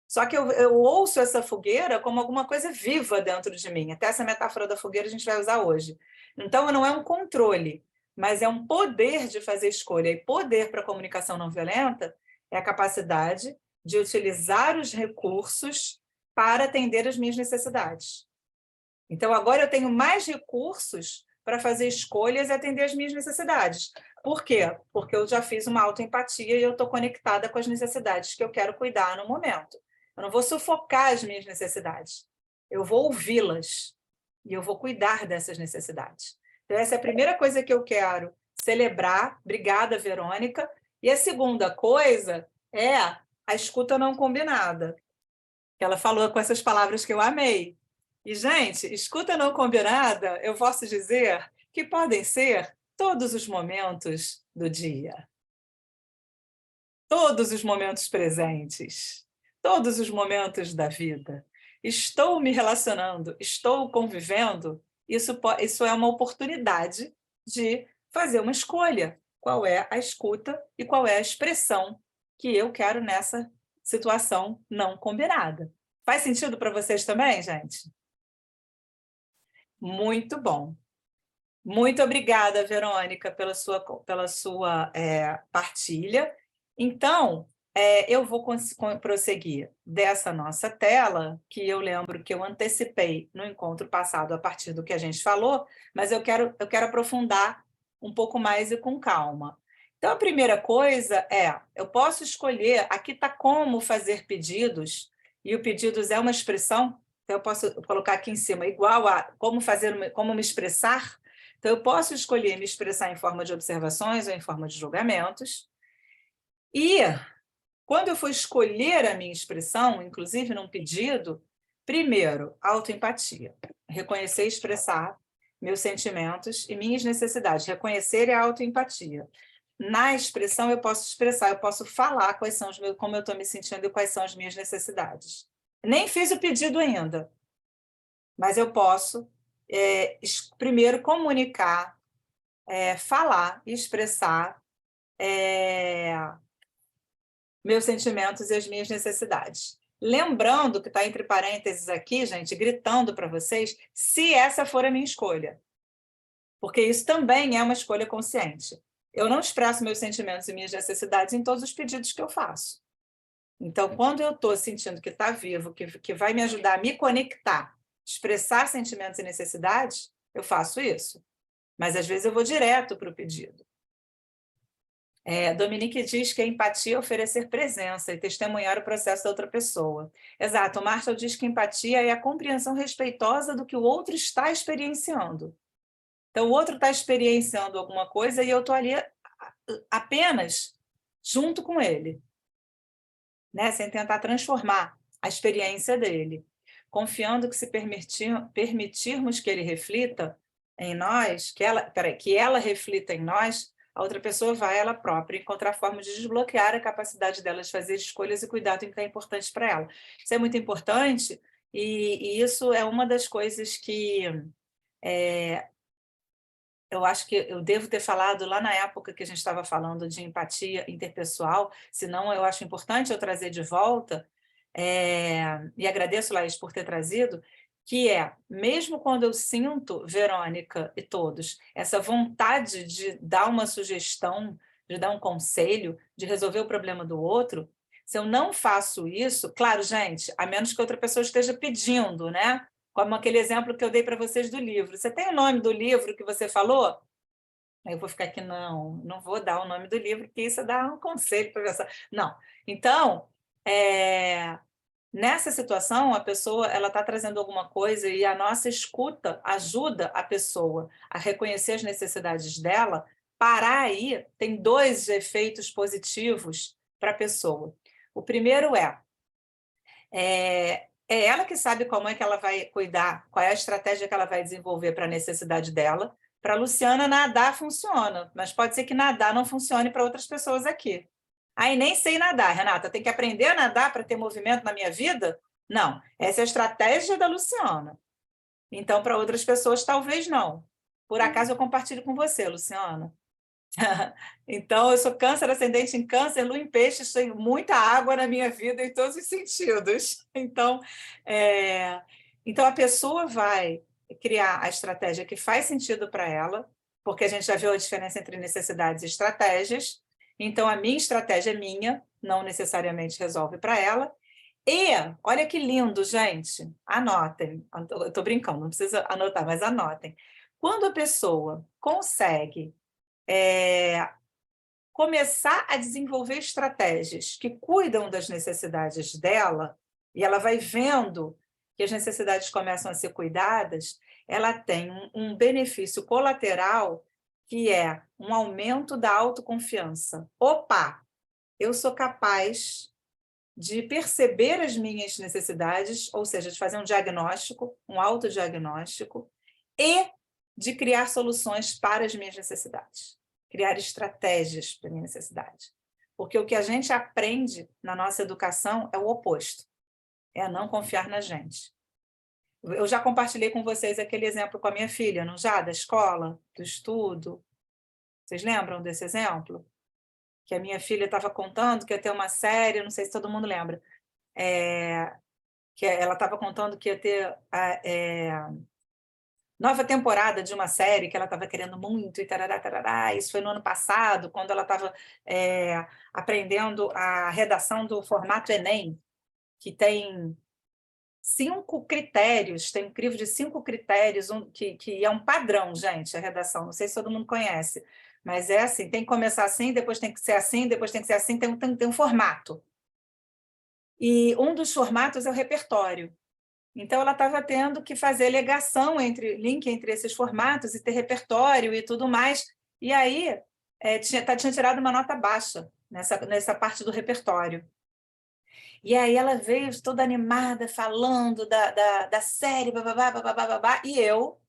Só que eu ouço essa fogueira como alguma coisa viva dentro de mim. Até essa metáfora da fogueira a gente vai usar hoje. Então, não é um controle, mas é um poder de fazer escolha. E poder para a comunicação não violenta é a capacidade de utilizar os recursos para atender as minhas necessidades. Então, agora eu tenho mais recursos para fazer escolhas e atender as minhas necessidades. Por quê? Porque eu já fiz uma autoempatia e eu estou conectada com as necessidades que eu quero cuidar no momento. Eu não vou sufocar as minhas necessidades. Eu vou ouvi-las e eu vou cuidar dessas necessidades. Então, essa é a primeira coisa que eu quero celebrar. Obrigada, Verônica. E a segunda coisa é a escuta não combinada. Ela falou com essas palavras que eu amei. E, gente, escuta não combinada, eu posso dizer que podem ser todos os momentos do dia. Todos os momentos presentes. Todos os momentos da vida. Estou me relacionando, estou convivendo, isso é uma oportunidade de fazer uma escolha. Qual é a escuta e qual é a expressão que eu quero nessa situação não combinada. Faz sentido para vocês também, gente? Muito bom. Muito obrigada, Verônica, pela sua partilha. Então, eu vou prosseguir dessa nossa tela, que eu lembro que eu antecipei no encontro passado a partir do que a gente falou, mas eu quero aprofundar um pouco mais e com calma. Então, a primeira coisa eu posso escolher, aqui está como fazer pedidos, e o pedidos é uma expressão, então eu posso colocar aqui em cima, igual a como me expressar. Então, eu posso escolher me expressar em forma de observações ou em forma de julgamentos. E, quando eu for escolher a minha expressão, inclusive num pedido, primeiro, autoempatia. Reconhecer e expressar meus sentimentos e minhas necessidades. Reconhecer é autoempatia. Na expressão, eu posso expressar, eu posso falar como eu estou me sentindo e quais são as minhas necessidades. Nem fiz o pedido ainda, mas eu posso, primeiro, comunicar, falar e expressar meus sentimentos e as minhas necessidades. Lembrando que está entre parênteses aqui, gente, gritando para vocês, se essa for a minha escolha. Porque isso também é uma escolha consciente. Eu não expresso meus sentimentos e minhas necessidades em todos os pedidos que eu faço. Então, quando eu estou sentindo que está vivo, que vai me ajudar a me conectar, expressar sentimentos e necessidades, eu faço isso. Mas, às vezes, eu vou direto para o pedido. Dominique diz que a empatia é oferecer presença e testemunhar o processo da outra pessoa. Exato. Marshall diz que empatia é a compreensão respeitosa do que o outro está experienciando. Então, o outro está experienciando alguma coisa e eu estou ali apenas junto com ele, né? Sem tentar transformar a experiência dele. confiando que se permitirmos que ele reflita em nós, que ela reflita em nós, a outra pessoa vai ela própria encontrar forma de desbloquear a capacidade dela de fazer escolhas e cuidar do que é importante para ela. Isso é muito importante, e isso é uma das coisas que eu acho que eu devo ter falado lá na época que a gente estava falando de empatia interpessoal, senão eu acho importante eu trazer de volta, e agradeço, Laís, por ter trazido, que mesmo quando eu sinto, Verônica e todos, essa vontade de dar uma sugestão, de dar um conselho, de resolver o problema do outro, se eu não faço isso, claro, gente, a menos que outra pessoa esteja pedindo, né? Como aquele exemplo que eu dei para vocês do livro. Você tem o nome do livro que você falou? Aí eu vou ficar aqui, não vou dar o nome do livro, porque isso dá um conselho para pessoa. Não. Então, nessa situação, a pessoa ela está trazendo alguma coisa e a nossa escuta ajuda a pessoa a reconhecer as necessidades dela. Parar aí tem 2 efeitos positivos para a pessoa. O primeiro é ela que sabe como é que ela vai cuidar, qual é a estratégia que ela vai desenvolver para a necessidade dela. Para a Luciana, nadar funciona, mas pode ser que nadar não funcione para outras pessoas aqui. Aí nem sei nadar, Renata, tem que aprender a nadar para ter movimento na minha vida? Não, essa é a estratégia da Luciana. Então, para outras pessoas, talvez não. Por acaso, eu compartilho com você, Luciana. Então, eu sou câncer ascendente em câncer, lua em peixes, tenho muita água na minha vida em todos os sentidos. Então, a pessoa vai criar a estratégia que faz sentido para ela, porque a gente já viu a diferença entre necessidades e estratégias. Então, a minha estratégia é minha, não necessariamente resolve para ela. E, olha que lindo, gente, anotem. Eu estou brincando, não precisa anotar, mas anotem. Quando a pessoa consegue começar a desenvolver estratégias que cuidam das necessidades dela, e ela vai vendo que as necessidades começam a ser cuidadas, ela tem um benefício colateral que é um aumento da autoconfiança. Opa, eu sou capaz de perceber as minhas necessidades, ou seja, de fazer um diagnóstico, um autodiagnóstico, e de criar soluções para as minhas necessidades, criar estratégias para a minha necessidade. Porque o que a gente aprende na nossa educação é o oposto, é não confiar na gente. Eu já compartilhei com vocês aquele exemplo com a minha filha, não já? Da escola, do estudo. Vocês lembram desse exemplo? Que a minha filha estava contando que ia ter uma série, não sei se todo mundo lembra, que ela estava contando que ia ter nova temporada de uma série que ela estava querendo muito, e tarará, tarará. Isso foi no ano passado, quando ela estava aprendendo a redação do formato Enem, que tem 5 critérios, tem um crivo de 5 critérios, que é um padrão, gente, a redação, não sei se todo mundo conhece, mas é assim, tem que começar assim, depois tem que ser assim, depois tem que ser assim, tem um formato. E um dos formatos é o repertório. Então, ela estava tendo que fazer ligação link entre esses formatos e ter repertório e tudo mais. E aí, tinha tirado uma nota baixa nessa parte do repertório. E aí ela veio toda animada, falando da série, bababá, bababá, babá, e eu,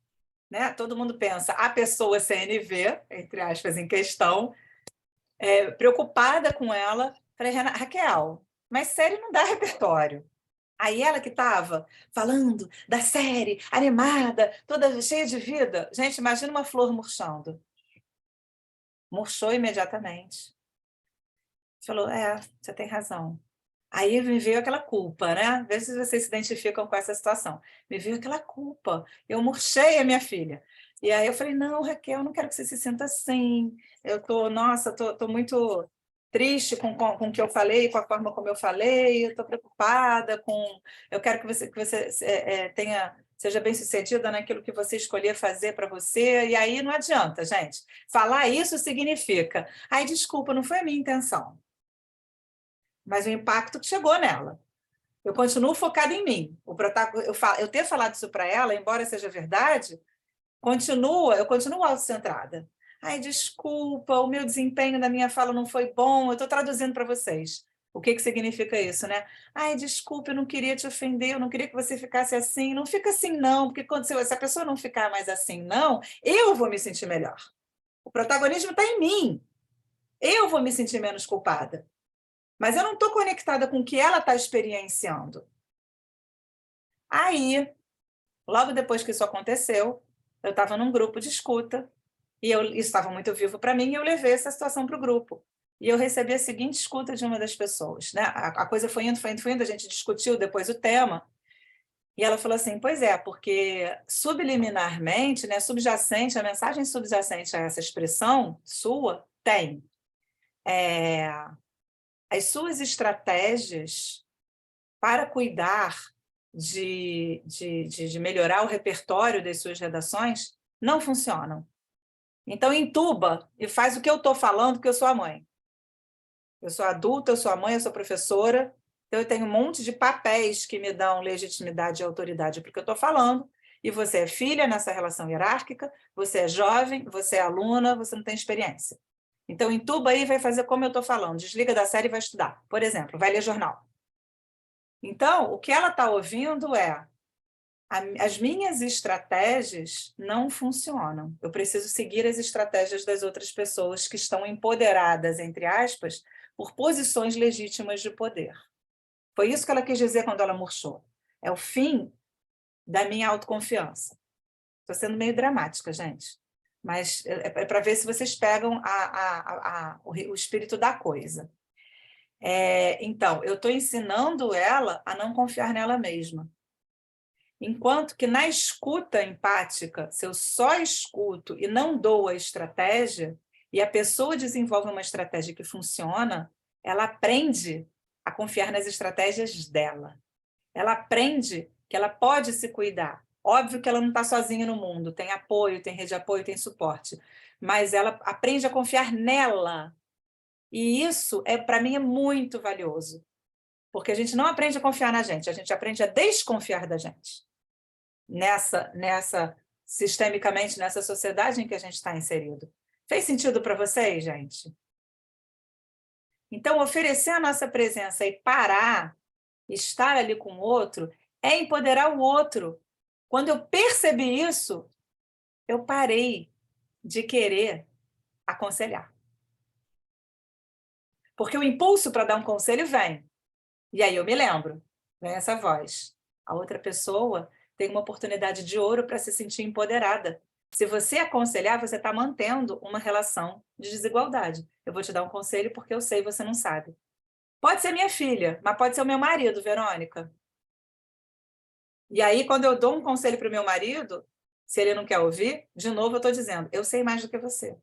né, todo mundo pensa, a pessoa CNV, entre aspas, em questão, preocupada com ela, falei, Raquel, mas série não dá repertório. Aí ela que estava falando da série, animada, toda cheia de vida. Gente, imagina uma flor murchando. Murchou imediatamente. Falou, você tem razão. Aí me veio aquela culpa, né? Vê se vocês se identificam com essa situação. Me veio aquela culpa. Eu murchei a minha filha. E aí eu falei, não, Raquel, não quero que você se sinta assim. Eu tô muito triste com o que eu falei, com a forma como eu falei, eu estou preocupada com... Eu quero que você seja bem-sucedida naquilo que você escolher fazer para você. E aí não adianta, gente. Falar isso significa, ai, desculpa, não foi a minha intenção. Mas o impacto que chegou nela. Eu continuo focada em mim. Eu ter falado isso para ela, embora seja verdade, eu continuo autocentrada. Ai, desculpa, o meu desempenho na minha fala não foi bom, eu estou traduzindo para vocês. O que significa isso, né? Ai, desculpa, eu não queria te ofender, eu não queria que você ficasse assim. Não fica assim, não, porque quando se a pessoa não ficar mais assim, não, eu vou me sentir melhor. O protagonismo está em mim. Eu vou me sentir menos culpada. Mas eu não estou conectada com o que ela está experienciando. Aí, logo depois que isso aconteceu, eu estava num grupo de escuta, e isso estava muito vivo para mim, e eu levei essa situação para o grupo. E eu recebi a seguinte escuta de uma das pessoas, né? A coisa foi indo, a gente discutiu depois o tema, e ela falou assim, pois é, porque subliminarmente, né, subjacente, a mensagem subjacente a essa expressão sua tem as suas estratégias para cuidar de melhorar o repertório das suas redações não funcionam. Então, entuba e faz o que eu estou falando, porque eu sou a mãe. Eu sou adulta, eu sou a mãe, eu sou professora, então eu tenho um monte de papéis que me dão legitimidade e autoridade para o que eu estou falando, e você é filha nessa relação hierárquica, você é jovem, você é aluna, você não tem experiência. Então, entuba aí e vai fazer como eu estou falando, desliga da série e vai estudar. Por exemplo, vai ler jornal. Então, o que ela está ouvindo é as minhas estratégias não funcionam. Eu preciso seguir as estratégias das outras pessoas que estão empoderadas, entre aspas, por posições legítimas de poder. Foi isso que ela quis dizer quando ela murchou. É o fim da minha autoconfiança. Estou sendo meio dramática, gente, mas é para ver se vocês pegam o espírito da coisa. Então, eu estou ensinando ela a não confiar nela mesma. Enquanto que na escuta empática, se eu só escuto e não dou a estratégia, e a pessoa desenvolve uma estratégia que funciona, ela aprende a confiar nas estratégias dela. Ela aprende que ela pode se cuidar. Óbvio que ela não está sozinha no mundo, tem apoio, tem rede de apoio, tem suporte, mas ela aprende a confiar nela. E isso, para mim, é muito valioso, porque a gente não aprende a confiar na gente, a gente aprende a desconfiar da gente. Sistemicamente, nessa sociedade em que a gente está inserido. Fez sentido para vocês, gente? Então, oferecer a nossa presença e parar, estar ali com o outro, é empoderar o outro. Quando eu percebi isso, eu parei de querer aconselhar. Porque o impulso para dar um conselho vem. E aí eu me lembro, vem essa voz. A outra pessoa tem uma oportunidade de ouro para se sentir empoderada. Se você aconselhar, você está mantendo uma relação de desigualdade. Eu vou te dar um conselho porque eu sei, você não sabe. Pode ser minha filha, mas pode ser o meu marido, Verônica. E aí, quando eu dou um conselho para o meu marido, se ele não quer ouvir, de novo eu estou dizendo, eu sei mais do que você.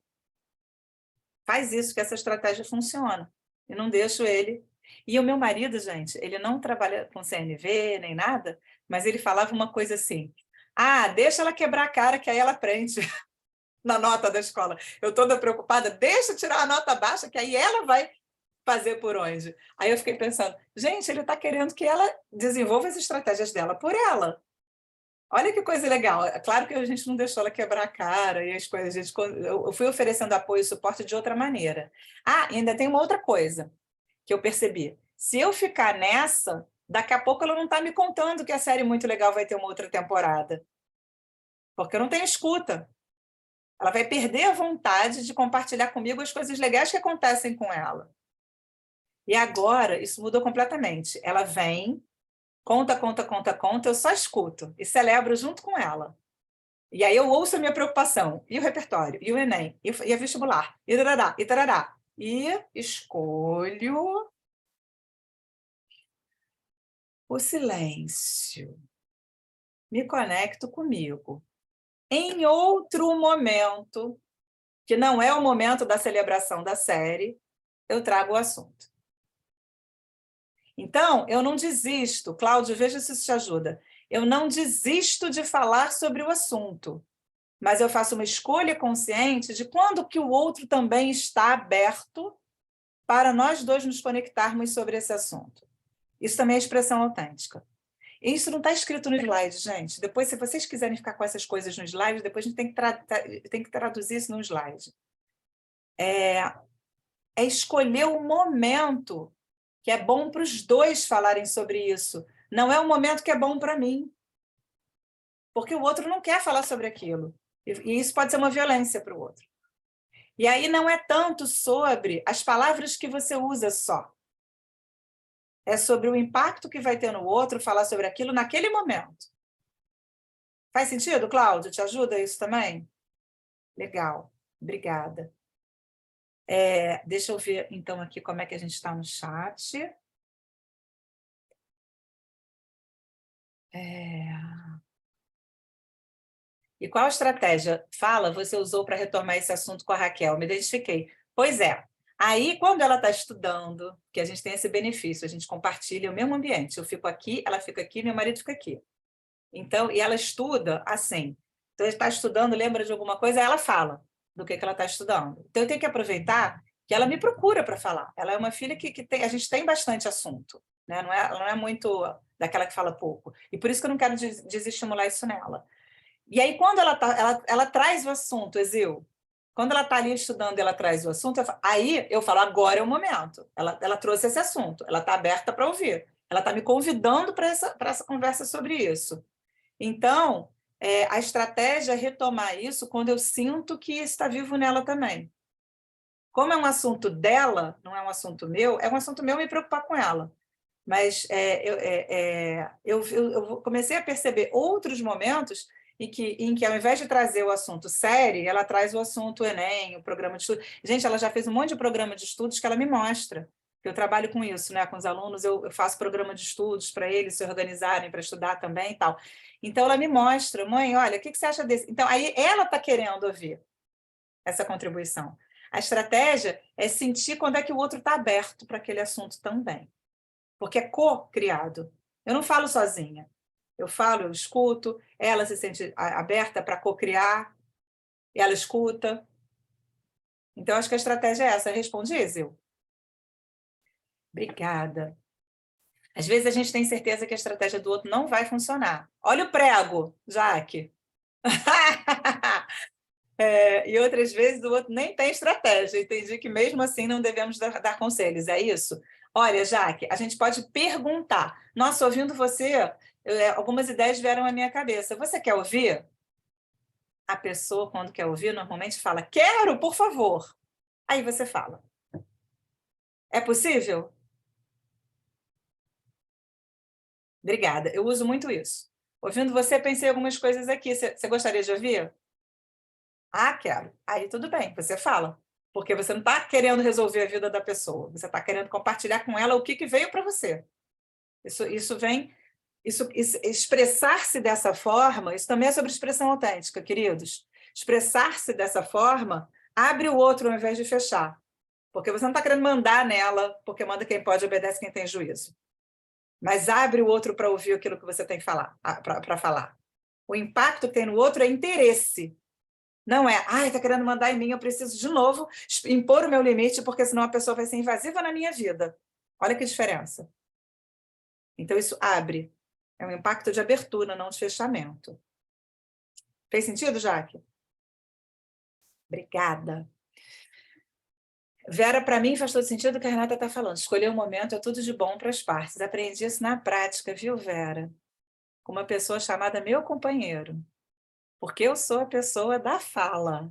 Faz isso, que essa estratégia funciona. E não deixo ele... E o meu marido, gente, ele não trabalha com CNV nem nada, mas ele falava uma coisa assim, deixa ela quebrar a cara que aí ela aprende na nota da escola. Eu toda preocupada, deixa eu tirar a nota baixa que aí ela vai fazer por onde. Aí eu fiquei pensando, gente, ele está querendo que ela desenvolva as estratégias dela por ela. Olha que coisa legal. É claro que a gente não deixou ela quebrar a cara e as coisas. Eu fui oferecendo apoio e suporte de outra maneira. Ainda tem uma outra coisa que eu percebi. Se eu ficar nessa, daqui a pouco ela não está me contando que a série Muito Legal vai ter uma outra temporada. Porque eu não tenho escuta. Ela vai perder a vontade de compartilhar comigo as coisas legais que acontecem com ela. E agora, isso mudou completamente. Ela vem, conta, eu só escuto e celebro junto com ela. E aí eu ouço a minha preocupação, e o repertório, e o Enem, e a vestibular, e tarará, e tarará. E escolho o silêncio. Me conecto comigo. Em outro momento, que não é o momento da celebração da série, eu trago o assunto. Então, eu não desisto. Cláudio, veja se isso te ajuda. Eu não desisto de falar sobre o assunto, mas eu faço uma escolha consciente de quando que o outro também está aberto para nós dois nos conectarmos sobre esse assunto. Isso também é expressão autêntica. E isso não está escrito no slide, gente. Depois, se vocês quiserem ficar com essas coisas no slide, depois a gente tem que traduzir isso no slide. É escolher o momento que é bom para os dois falarem sobre isso. Não é um momento que é bom para mim, porque o outro não quer falar sobre aquilo. E isso pode ser uma violência para o outro. E aí não é tanto sobre as palavras que você usa só. É sobre o impacto que vai ter no outro falar sobre aquilo naquele momento. Faz sentido, Cláudio? Te ajuda isso também? Legal, obrigada. Deixa eu ver, então, aqui como é que a gente está no chat. E qual estratégia, você usou para retomar esse assunto com a Raquel? Me identifiquei. Pois é. Aí, quando ela está estudando, que a gente tem esse benefício, a gente compartilha o mesmo ambiente. Eu fico aqui, ela fica aqui, meu marido fica aqui. Então, e ela estuda assim. Então, ele está estudando, lembra de alguma coisa, ela fala do que ela está estudando. Então, eu tenho que aproveitar que ela me procura para falar. Ela é uma filha que a gente tem bastante assunto, né? Ela não é muito daquela que fala pouco. E por isso que eu não quero desestimular isso nela. E aí, quando ela traz o assunto, Exil, quando ela está ali estudando, ela traz o assunto, aí eu falo, agora é o momento. Ela trouxe esse assunto, ela está aberta para ouvir. Ela está me convidando para essa conversa sobre isso. Então, a estratégia é retomar isso quando eu sinto que está vivo nela também. Como é um assunto dela, não é um assunto meu, é um assunto meu me preocupar com ela. Mas eu comecei a perceber outros momentos em que, ao invés de trazer o assunto série, ela traz o assunto Enem, o programa de estudo. Gente, ela já fez um monte de programa de estudos que ela me mostra. Eu trabalho com isso, né? Com os alunos, eu faço programa de estudos para eles se organizarem para estudar também e tal. Então, ela me mostra, mãe, olha, o que você acha desse? Então, aí ela está querendo ouvir essa contribuição. A estratégia é sentir quando é que o outro está aberto para aquele assunto também. Porque é co-criado. Eu não falo sozinha. Eu falo, eu escuto, ela se sente aberta para co-criar, ela escuta. Então, acho que a estratégia é essa. Respondi, Zil? Obrigada. Às vezes a gente tem certeza que a estratégia do outro não vai funcionar. Olha o prego, Jaque. E outras vezes o outro nem tem estratégia. Entendi que mesmo assim não devemos dar conselhos, é isso? Olha, Jaque, a gente pode perguntar. Nossa, ouvindo você, algumas ideias vieram à minha cabeça. Você quer ouvir? A pessoa, quando quer ouvir, normalmente fala, quero, por favor. Aí você fala. É possível? Obrigada, eu uso muito isso. Ouvindo você, pensei em algumas coisas aqui. Você gostaria de ouvir? Ah, quero. Aí tudo bem, você fala. Porque você não está querendo resolver a vida da pessoa, você está querendo compartilhar com ela o que veio para você. Isso vem... expressar-se dessa forma, isso também é sobre expressão autêntica, queridos. Expressar-se dessa forma abre o outro ao invés de fechar. Porque você não está querendo mandar nela, porque manda quem pode, obedece quem tem juízo. Mas abre o outro para ouvir aquilo que você tem que falar, para falar. O impacto que tem no outro é interesse. Não é, está querendo mandar em mim, eu preciso de novo impor o meu limite, porque senão a pessoa vai ser invasiva na minha vida. Olha que diferença. Então, isso abre. É um impacto de abertura, não de fechamento. Fez sentido, Jaque? Obrigada. Vera, para mim faz todo sentido o que a Renata está falando. Escolher o momento é tudo de bom para as partes. Aprendi isso na prática, viu, Vera? Com uma pessoa chamada meu companheiro. Porque eu sou a pessoa da fala.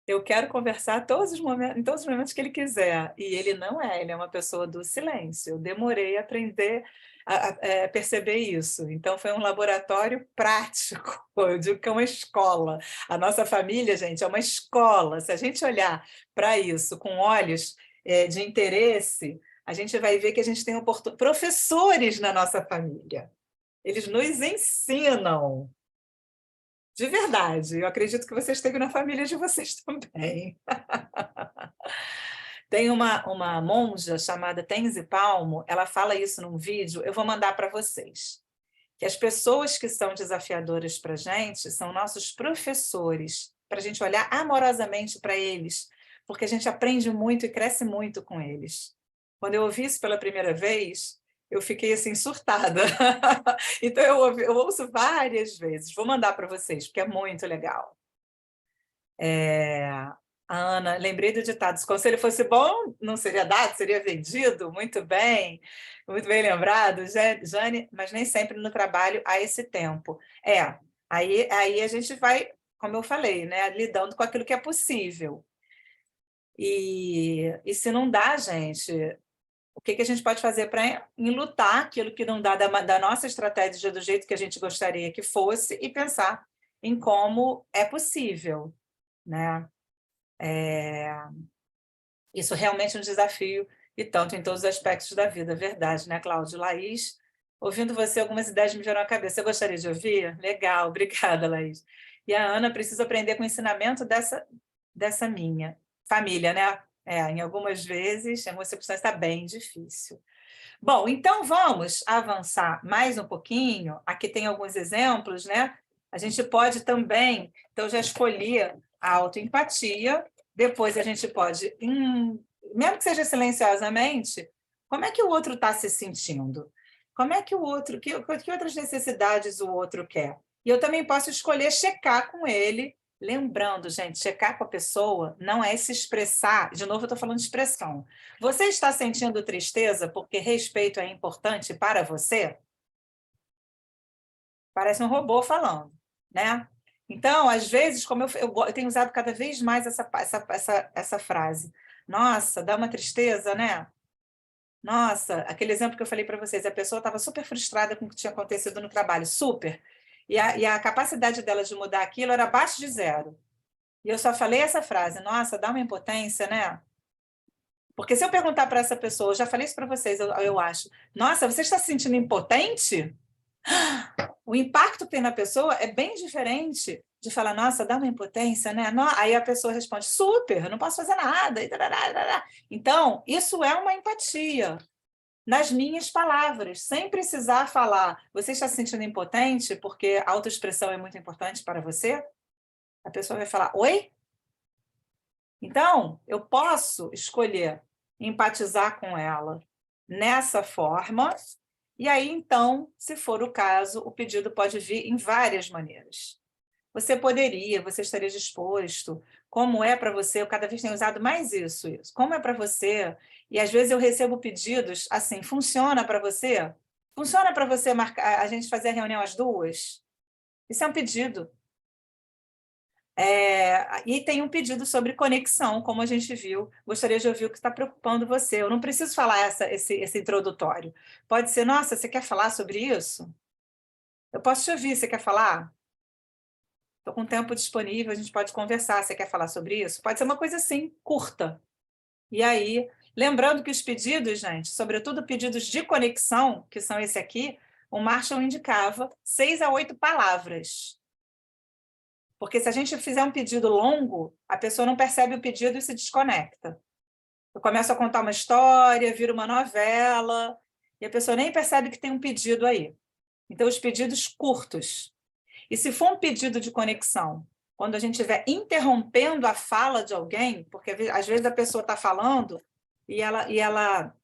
Eu quero conversar em todos os momentos que ele quiser. E ele não é, ele é uma pessoa do silêncio. Eu demorei a aprender a perceber isso. Então, foi um laboratório prático. Eu digo que é uma escola. A nossa família, gente, é uma escola. Se a gente olhar para isso com olhos de interesse, a gente vai ver que a gente tem professores na nossa família. Eles nos ensinam. De verdade, eu acredito que vocês têm na família de vocês também. Tem uma monja chamada Tenzi Palmo, ela fala isso num vídeo, eu vou mandar para vocês. Que as pessoas que são desafiadoras para a gente são nossos professores, para a gente olhar amorosamente para eles, porque a gente aprende muito e cresce muito com eles. Quando eu ouvi isso pela primeira vez, eu fiquei assim surtada. Então eu ouço várias vezes. Vou mandar para vocês, porque é muito legal. Ana, lembrei do ditado: se o conselho fosse bom, não seria dado, seria vendido. Muito bem lembrado, Jane, mas nem sempre no trabalho há esse tempo. Aí a gente vai, como eu falei, né, lidando com aquilo que é possível. E se não dá, gente, o que a gente pode fazer para enlutar aquilo que não dá da nossa estratégia do jeito que a gente gostaria que fosse e pensar em como é possível, né? Isso realmente é um desafio, e tanto em todos os aspectos da vida, verdade, né, Cláudio? Laís, ouvindo você, algumas ideias me vieram à cabeça. Você gostaria de ouvir? Legal, obrigada, Laís. E a Ana precisa aprender com o ensinamento dessa minha família, né? Em algumas vezes, em algumas circunstâncias, está bem difícil. Bom, então vamos avançar mais um pouquinho. Aqui tem alguns exemplos, né? A gente pode também, então já escolhi a autoempatia, depois a gente pode, mesmo que seja silenciosamente, como é que o outro está se sentindo? Como é que o outro, que outras necessidades o outro quer? E eu também posso escolher checar com ele. Lembrando, gente, checar com a pessoa não é se expressar. De novo, eu estou falando de expressão. Você está sentindo tristeza porque respeito é importante para você? Parece um robô falando, né? Então, às vezes, como eu tenho usado cada vez mais essa frase. Nossa, dá uma tristeza, né? Nossa, aquele exemplo que eu falei para vocês, a pessoa estava super frustrada com o que tinha acontecido no trabalho, super. E a capacidade dela de mudar aquilo era abaixo de zero. E eu só falei essa frase, nossa, dá uma impotência, né? Porque se eu perguntar para essa pessoa, eu já falei isso para vocês, eu acho, nossa, você está se sentindo impotente? O impacto que tem na pessoa é bem diferente de falar, nossa, dá uma impotência, né? Aí a pessoa responde, super, eu não posso fazer nada. Então, isso é uma empatia nas minhas palavras, sem precisar falar, você está se sentindo impotente porque a autoexpressão é muito importante para você? A pessoa vai falar, oi? Então, eu posso escolher empatizar com ela nessa forma, e aí, então, se for o caso, o pedido pode vir em várias maneiras. Você estaria disposto, como é para você, eu cada vez tenho usado mais isso, como é para você, e às vezes eu recebo pedidos assim, funciona para você? Funciona para você marcar, a gente fazer a reunião às 2? Isso é um pedido. E tem um pedido sobre conexão, como a gente viu. Gostaria de ouvir o que está preocupando você. Eu não preciso falar esse introdutório. Pode ser, nossa, você quer falar sobre isso? Eu posso te ouvir, você quer falar? Estou com tempo disponível, a gente pode conversar. Você quer falar sobre isso? Pode ser uma coisa assim, curta. E aí, lembrando que os pedidos, gente, sobretudo pedidos de conexão, que são esse aqui, o Marshall indicava 6 a 8 palavras. Porque se a gente fizer um pedido longo, a pessoa não percebe o pedido e se desconecta. Eu começo a contar uma história, vira uma novela, e a pessoa nem percebe que tem um pedido aí. Então, os pedidos curtos. E se for um pedido de conexão, quando a gente estiver interrompendo a fala de alguém, porque às vezes a pessoa está falando e ela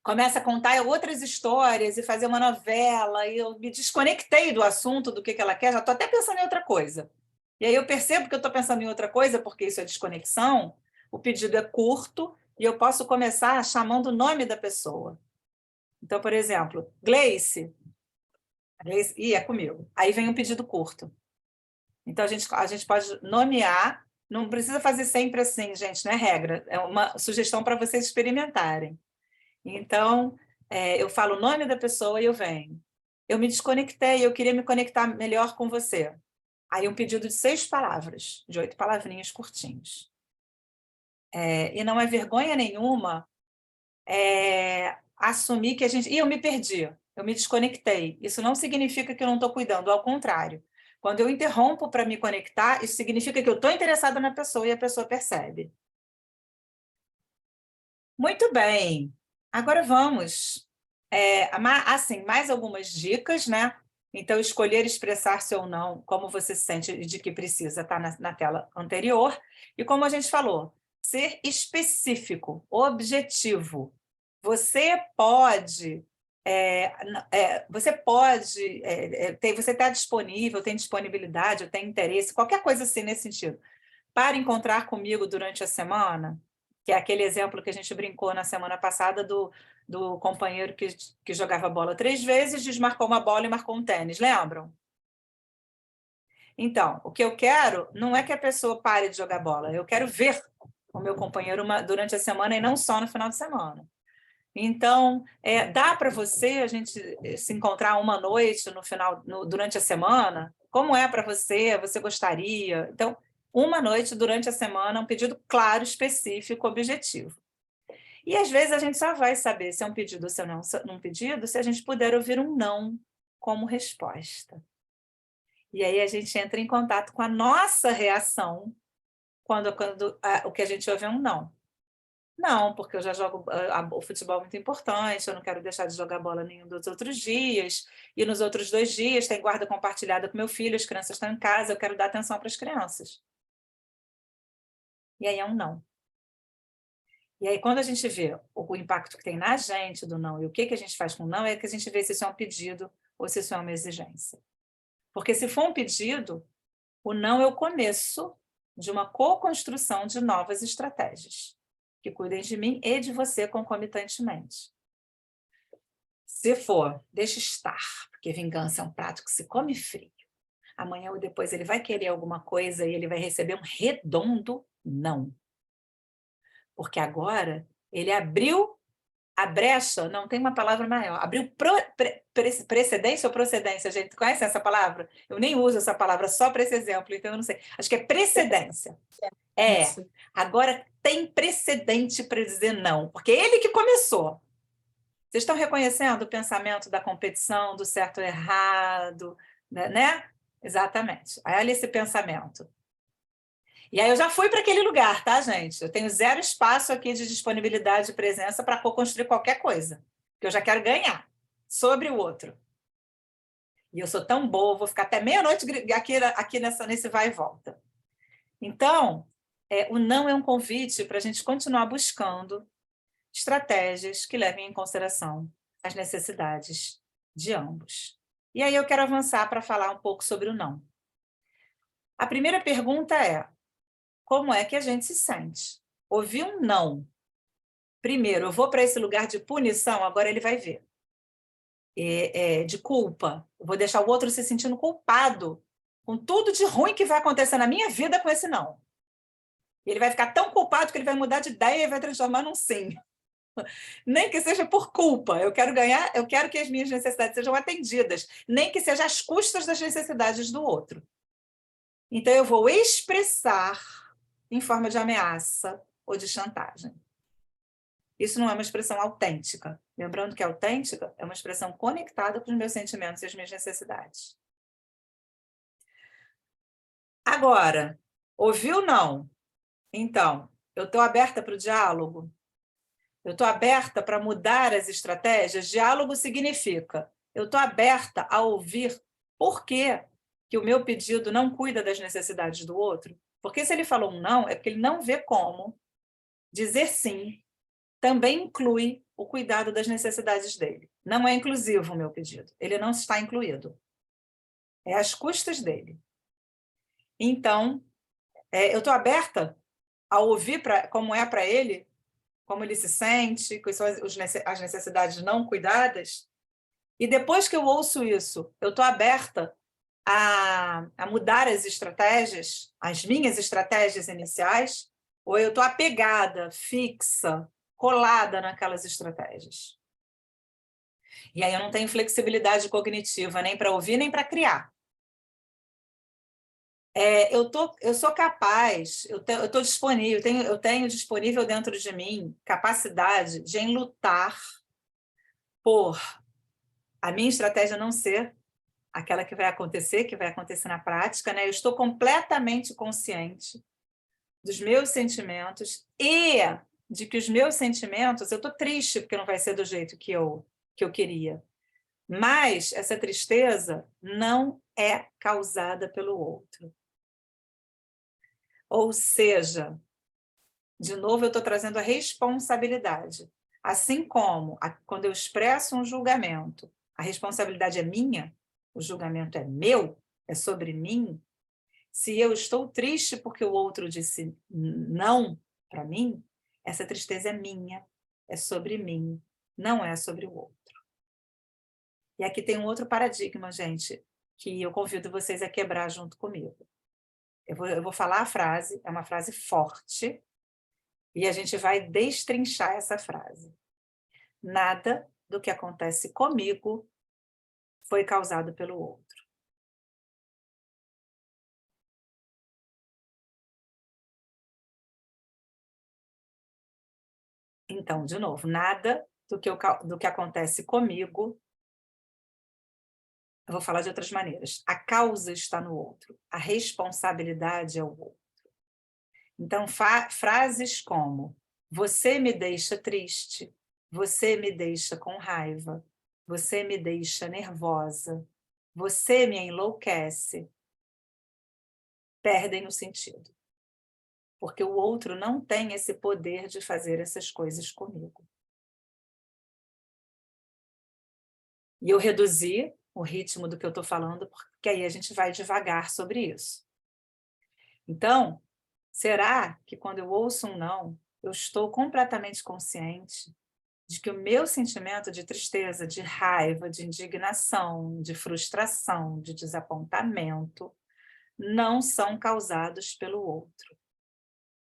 começa a contar outras histórias e fazer uma novela, e eu me desconectei do assunto, do que ela quer, já estou até pensando em outra coisa. E aí eu percebo que eu estou pensando em outra coisa, porque isso é desconexão, o pedido é curto, e eu posso começar chamando o nome da pessoa. Então, por exemplo, Gleice, é comigo. Aí vem um pedido curto. Então, a gente pode nomear, não precisa fazer sempre assim, gente, não é regra, é uma sugestão para vocês experimentarem. Então, eu falo o nome da pessoa e eu venho. Eu me desconectei, eu queria me conectar melhor com você. Aí um pedido de 6 palavras, de 8 palavrinhas curtinhos. E não é vergonha nenhuma assumir que a gente... eu me perdi, eu me desconectei. Isso não significa que eu não estou cuidando, ao contrário. Quando eu interrompo para me conectar, isso significa que eu estou interessada na pessoa e a pessoa percebe. Muito bem. Agora vamos. Assim, mais algumas dicas, né? Então, escolher expressar-se ou não, como você se sente de que precisa, está na tela anterior. E como a gente falou, ser específico, objetivo. Você pode você está disponível, tem disponibilidade, tem interesse, qualquer coisa assim nesse sentido. para encontrar comigo durante a semana, que é aquele exemplo que a gente brincou na semana passada do companheiro que jogava bola 3 vezes, desmarcou uma bola e marcou um tênis, lembram? Então, o que eu quero não é que a pessoa pare de jogar bola, eu quero ver o meu companheiro durante a semana e não só no final de semana. Então, dá para a gente se encontrar uma noite durante a semana? Como é para você? Você gostaria? Então, uma noite durante a semana, um pedido claro, específico, objetivo. E às vezes a gente só vai saber se é um pedido ou se não é um pedido se a gente puder ouvir um não como resposta. E aí a gente entra em contato com a nossa reação quando o que a gente ouve é um não. Não, porque eu já jogo o futebol muito importante, eu não quero deixar de jogar bola nenhum dos outros dias, e nos outros 2 dias tem guarda compartilhada com meu filho, as crianças estão em casa, eu quero dar atenção para as crianças. E aí é um não. E aí, quando a gente vê o impacto que tem na gente do não e o que a gente faz com o não, é que a gente vê se isso é um pedido ou se isso é uma exigência. Porque se for um pedido, o não é o começo de uma co-construção de novas estratégias que cuidem de mim e de você concomitantemente. Se for, deixa estar, porque vingança é um prato que se come frio. Amanhã ou depois ele vai querer alguma coisa e ele vai receber um redondo não. Porque agora ele abriu a brecha, não tem uma palavra maior, abriu precedência ou procedência, gente, conhece essa palavra? Eu nem uso essa palavra só para esse exemplo, então eu não sei. Acho que é precedência. Isso. Agora tem precedente para dizer não, porque ele que começou. Vocês estão reconhecendo o pensamento da competição, do certo ou errado, né? Exatamente. Aí olha esse pensamento. E aí eu já fui para aquele lugar, tá, gente? Eu tenho 0 espaço aqui de disponibilidade e presença para co-construir qualquer coisa, que eu já quero ganhar sobre o outro. E eu sou tão boa, vou ficar até meia-noite aqui nesse vai e volta. Então, o não é um convite para a gente continuar buscando estratégias que levem em consideração as necessidades de ambos. E aí eu quero avançar para falar um pouco sobre o não. A primeira pergunta é: como é que a gente se sente? Ouvir um não. Primeiro, eu vou para esse lugar de punição, agora ele vai ver. De culpa. Eu vou deixar o outro se sentindo culpado com tudo de ruim que vai acontecer na minha vida com esse não. Ele vai ficar tão culpado que ele vai mudar de ideia e vai transformar num sim. Nem que seja por culpa. Eu quero que as minhas necessidades sejam atendidas, nem que seja às custas das necessidades do outro. Então, eu vou expressar em forma de ameaça ou de chantagem. Isso não é uma expressão autêntica. Lembrando que autêntica é uma expressão conectada com os meus sentimentos e as minhas necessidades. Agora, ouviu não? Então, eu estou aberta para o diálogo? Eu estou aberta para mudar as estratégias? Diálogo significa, eu estou aberta a ouvir por que o meu pedido não cuida das necessidades do outro? Porque se ele falou um não, é porque ele não vê como dizer sim também inclui o cuidado das necessidades dele. Não é inclusivo o meu pedido, ele não está incluído. É às custas dele. Então, eu estou aberta a ouvir como é para ele, como ele se sente, quais são as necessidades não cuidadas, e depois que eu ouço isso, eu estou aberta a mudar as estratégias, as minhas estratégias iniciais, ou eu estou apegada, fixa, colada naquelas estratégias. E aí eu não tenho flexibilidade cognitiva nem para ouvir, nem para criar. Eu sou capaz, eu estou disponível, eu tenho disponível dentro de mim capacidade de enlutar por a minha estratégia não ser aquela que vai acontecer na prática, né? Eu estou completamente consciente dos meus sentimentos e de que os meus sentimentos, eu estou triste porque não vai ser do jeito que eu queria, mas essa tristeza não é causada pelo outro. Ou seja, de novo eu estou trazendo a responsabilidade. Assim como quando eu expresso um julgamento, a responsabilidade é minha, o julgamento é meu, é sobre mim, Se eu estou triste porque o outro disse não para mim, essa tristeza é minha, é sobre mim, não é sobre o outro. E aqui tem um outro paradigma, gente, que eu convido vocês a quebrar junto comigo. Eu vou falar a frase, é uma frase forte, e a gente vai destrinchar essa frase. Nada do que acontece comigo foi causado pelo outro. Então, de novo, nada do que acontece comigo. Eu vou falar de outras maneiras. A causa está no outro, a responsabilidade é o outro. Então, frases como: você me deixa triste, você me deixa com raiva, você me deixa nervosa, você me enlouquece, perdem o sentido. Porque o outro não tem esse poder de fazer essas coisas comigo. E eu reduzi o ritmo do que eu estou falando, porque aí a gente vai devagar sobre isso. Então, será que quando eu ouço um não, eu estou completamente consciente de que o meu sentimento de tristeza, de raiva, de indignação, de frustração, de desapontamento, não são causados pelo outro,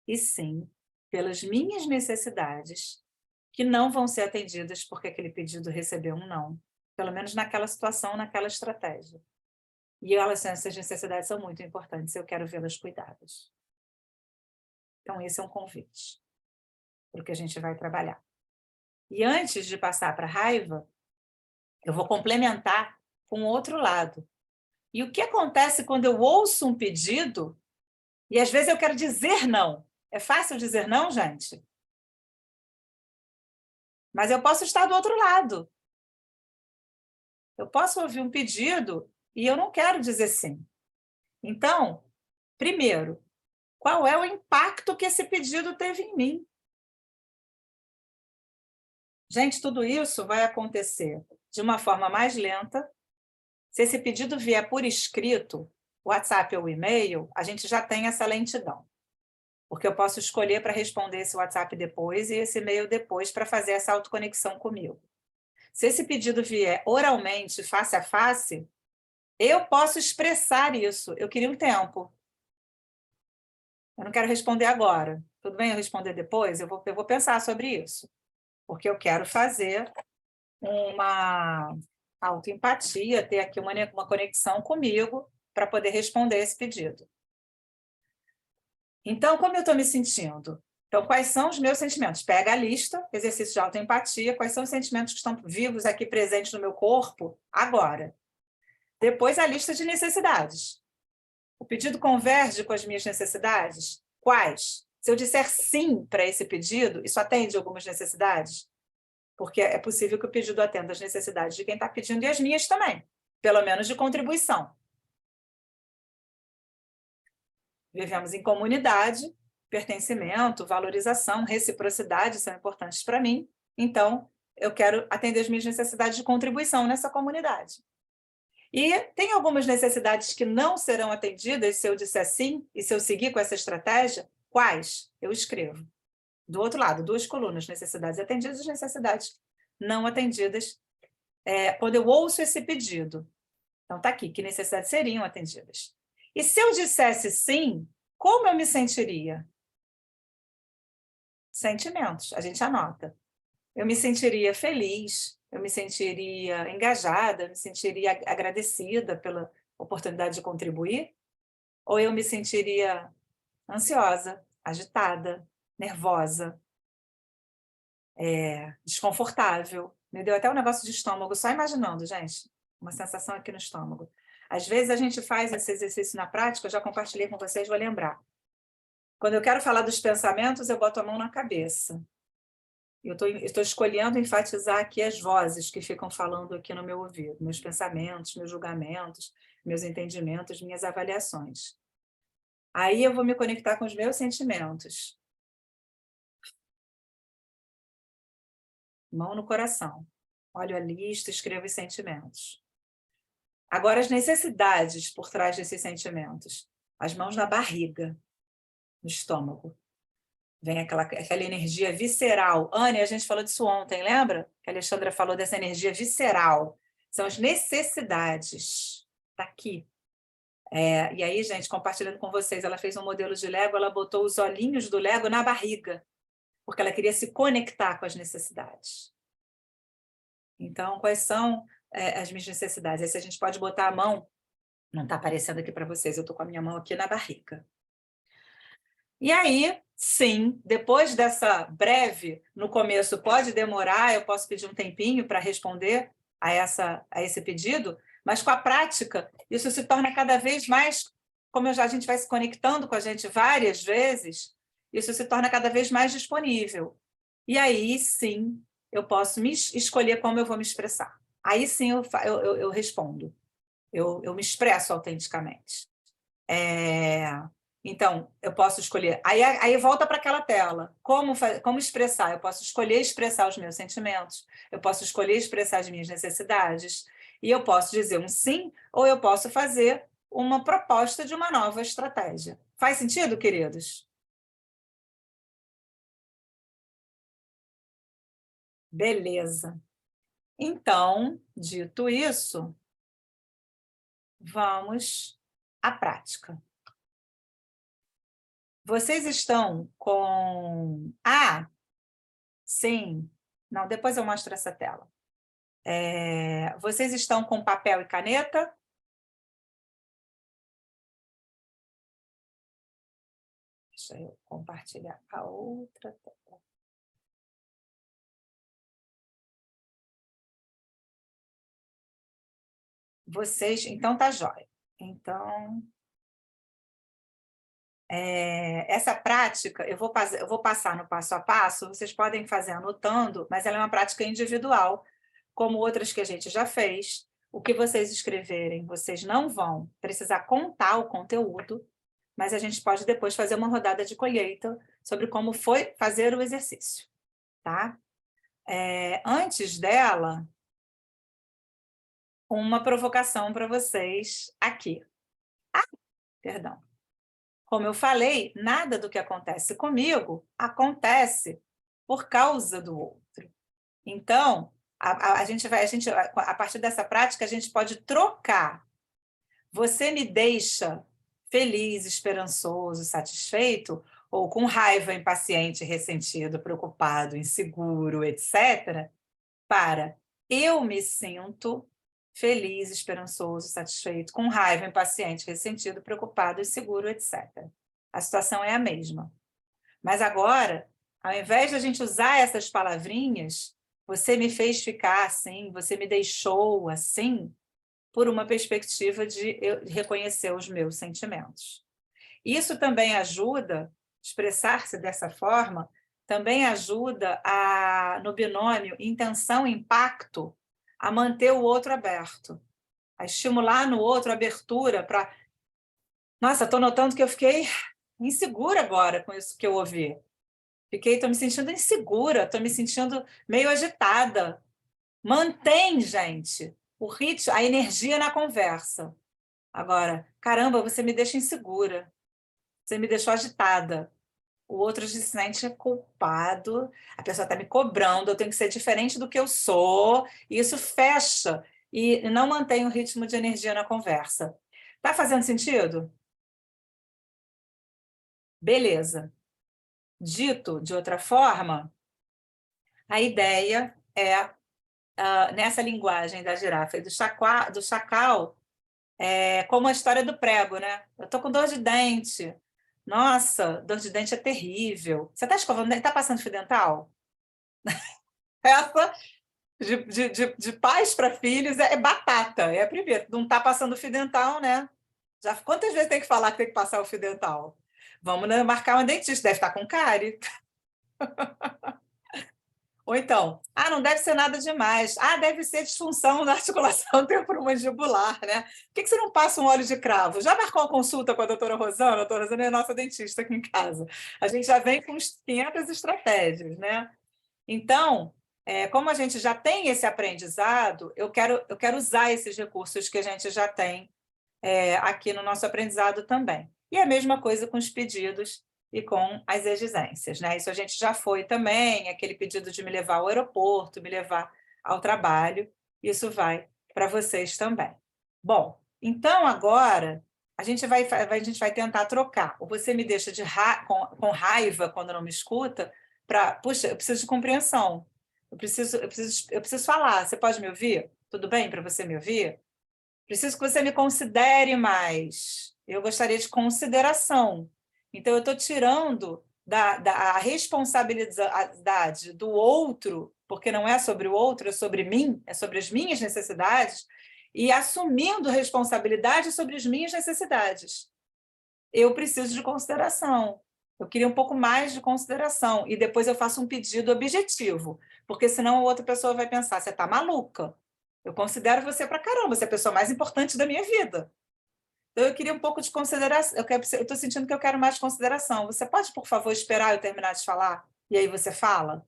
e sim pelas minhas necessidades, que não vão ser atendidas porque aquele pedido recebeu um não, pelo menos naquela situação, naquela estratégia. E essas necessidades são muito importantes, eu quero vê-las cuidadas. Então, esse é um convite para o que a gente vai trabalhar. E antes de passar para a raiva, eu vou complementar com o outro lado. E o que acontece quando eu ouço um pedido e às vezes eu quero dizer não? É fácil dizer não, gente? Mas eu posso estar do outro lado. Eu posso ouvir um pedido e eu não quero dizer sim. Então, primeiro, qual é o impacto que esse pedido teve em mim? Gente, tudo isso vai acontecer de uma forma mais lenta. Se esse pedido vier por escrito, WhatsApp ou e-mail, a gente já tem essa lentidão. Porque eu posso escolher para responder esse WhatsApp depois e esse e-mail depois para fazer essa autoconexão comigo. Se esse pedido vier oralmente, face a face, eu posso expressar isso. Eu queria um tempo. Eu não quero responder agora. Tudo bem eu responder depois? Eu vou pensar sobre isso. Porque eu quero fazer uma autoempatia, ter aqui uma conexão comigo para poder responder esse pedido. Então, como eu estou me sentindo? Então, quais são os meus sentimentos? Pega a lista, exercício de autoempatia, quais são os sentimentos que estão vivos aqui presentes no meu corpo agora. Depois, a lista de necessidades. O pedido converge com as minhas necessidades? Quais? Se eu disser sim para esse pedido, isso atende algumas necessidades? Porque é possível que o pedido atenda as necessidades de quem está pedindo e as minhas também, pelo menos de contribuição. Vivemos em comunidade, pertencimento, valorização, reciprocidade são importantes para mim, então eu quero atender as minhas necessidades de contribuição nessa comunidade. E tem algumas necessidades que não serão atendidas se eu disser sim e se eu seguir com essa estratégia. Quais? Eu escrevo. Do outro lado, 2 colunas, necessidades atendidas e necessidades não atendidas, quando eu ouço esse pedido. Então, está aqui, que necessidades seriam atendidas. E se eu dissesse sim, como eu me sentiria? Sentimentos, a gente anota. Eu me sentiria feliz, eu me sentiria engajada, eu me sentiria agradecida pela oportunidade de contribuir, ou eu me sentiria ansiosa, agitada, nervosa, desconfortável. Me deu até um negócio de estômago, só imaginando, gente, uma sensação aqui no estômago. Às vezes a gente faz esse exercício na prática, eu já compartilhei com vocês, vou lembrar. Quando eu quero falar dos pensamentos, eu boto a mão na cabeça. Eu estou escolhendo enfatizar aqui as vozes que ficam falando aqui no meu ouvido, meus pensamentos, meus julgamentos, meus entendimentos, minhas avaliações. Aí eu vou me conectar com os meus sentimentos. Mão no coração. Olho a lista, escrevo os sentimentos. Agora, as necessidades por trás desses sentimentos. as mãos na barriga, no estômago. Vem aquela energia visceral. Anne, a gente falou disso ontem, lembra? Que a Alexandra falou dessa energia visceral. São as necessidades. Está aqui. E aí, gente, compartilhando com vocês, ela fez um modelo de Lego, ela botou os olhinhos do Lego na barriga, porque ela queria se conectar com as necessidades. Então, quais são as minhas necessidades? Aí, se a gente pode botar a mão, não está aparecendo aqui para vocês, eu estou com a minha mão aqui na barriga. E aí, sim, depois dessa breve, no começo pode demorar, eu posso pedir um tempinho para responder a esse pedido, mas com a prática, isso se torna cada vez mais, como a gente vai se conectando com a gente várias vezes, isso se torna cada vez mais disponível. E aí, sim, eu posso me escolher como eu vou me expressar. Aí, sim, eu respondo. Eu me expresso autenticamente. Então, eu posso escolher. Aí volta para aquela tela. Como expressar? Eu posso escolher expressar os meus sentimentos, eu posso escolher expressar as minhas necessidades, e eu posso dizer um sim, ou eu posso fazer uma proposta de uma nova estratégia. Faz sentido, queridos? Beleza. Então, dito isso, vamos à prática. Vocês estão com... sim. Não, depois eu mostro essa tela. Vocês estão com papel e caneta? Deixa eu compartilhar a outra tela. Vocês... Então, tá jóia. Então... essa prática, eu vou passar no passo a passo, vocês podem fazer anotando, mas ela é uma prática individual, como outras que a gente já fez. O que vocês escreverem, vocês não vão precisar contar o conteúdo, mas a gente pode depois fazer uma rodada de colheita sobre como foi fazer o exercício, tá? Antes dela, uma provocação para vocês aqui. Perdão. Como eu falei, nada do que acontece comigo acontece por causa do outro. Então, a partir dessa prática, a gente pode trocar. Você me deixa feliz, esperançoso, satisfeito, ou com raiva, impaciente, ressentido, preocupado, inseguro, etc., para eu me sinto feliz, esperançoso, satisfeito, com raiva, impaciente, ressentido, preocupado, inseguro, etc. A situação é a mesma. Mas agora, ao invés de a gente usar essas palavrinhas, você me fez ficar assim, você me deixou assim, por uma perspectiva de eu reconhecer os meus sentimentos. Isso também ajuda, expressar-se dessa forma, também ajuda no binômio intenção-impacto, a manter o outro aberto, a estimular no outro a abertura para... Nossa, estou notando que eu fiquei insegura agora com isso que eu ouvi. Estou me sentindo insegura, estou me sentindo meio agitada. Mantém, gente, o ritmo, a energia na conversa. Agora, caramba, você me deixa insegura, você me deixou agitada. O outro se sente culpado, a pessoa está me cobrando, eu tenho que ser diferente do que eu sou, e isso fecha e não mantém o ritmo de energia na conversa. Está fazendo sentido? Beleza. Dito de outra forma, a ideia é, nessa linguagem da girafa e do chacal, como a história do prego, né? Eu estou com dor de dente. Nossa, dor de dente é terrível. Você está escovando dente? Está passando fio dental? Essa, de pais para filhos, é batata. É a primeira. Não está passando fio dental, né? Quantas vezes tem que falar que tem que passar o fio dental? Vamos, né, marcar uma dentista. Deve estar com cárie. Ou então, não deve ser nada demais. Deve ser disfunção na articulação temporomandibular, né? Por que você não passa um óleo de cravo? Já marcou uma consulta com a doutora Rosana? A doutora Rosana é nossa dentista aqui em casa. A gente já vem com 500 estratégias, né? Então, como a gente já tem esse aprendizado, eu quero usar esses recursos que a gente já tem aqui no nosso aprendizado também. E a mesma coisa com os pedidos e com as exigências, né? Isso a gente já foi também, aquele pedido de me levar ao aeroporto, me levar ao trabalho, isso vai para vocês também. Bom, então agora a gente vai tentar trocar. Ou você me deixa com raiva quando não me escuta, puxa, eu preciso de compreensão. Eu preciso falar. Você pode me ouvir? Tudo bem para você me ouvir? Preciso que você me considere mais. Eu gostaria de consideração. Então, eu estou tirando a responsabilidade do outro, porque não é sobre o outro, é sobre mim, é sobre as minhas necessidades, e assumindo responsabilidade sobre as minhas necessidades. Eu preciso de consideração. Eu queria um pouco mais de consideração. E depois eu faço um pedido objetivo, porque senão a outra pessoa vai pensar, você está maluca. Eu considero você pra caramba, você é a pessoa mais importante da minha vida. Então, eu queria um pouco de consideração. Eu estou sentindo que eu quero mais consideração. Você pode, por favor, esperar eu terminar de falar? E aí você fala?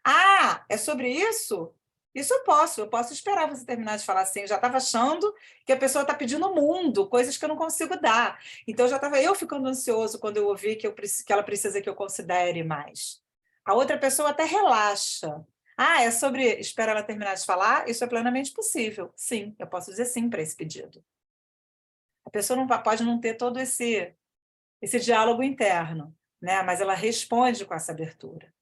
Ah, é sobre isso? Isso eu posso esperar você terminar de falar assim. Eu já estava achando que a pessoa está pedindo o mundo, coisas que eu não consigo dar. Então, já estava eu ficando ansioso quando eu ouvi que ela precisa que eu considere mais. A outra pessoa até relaxa. Ah, é sobre esperar ela terminar de falar? Isso é plenamente possível. Sim, eu posso dizer sim para esse pedido. A pessoa pode não ter todo esse diálogo interno, né? Mas ela responde com essa abertura.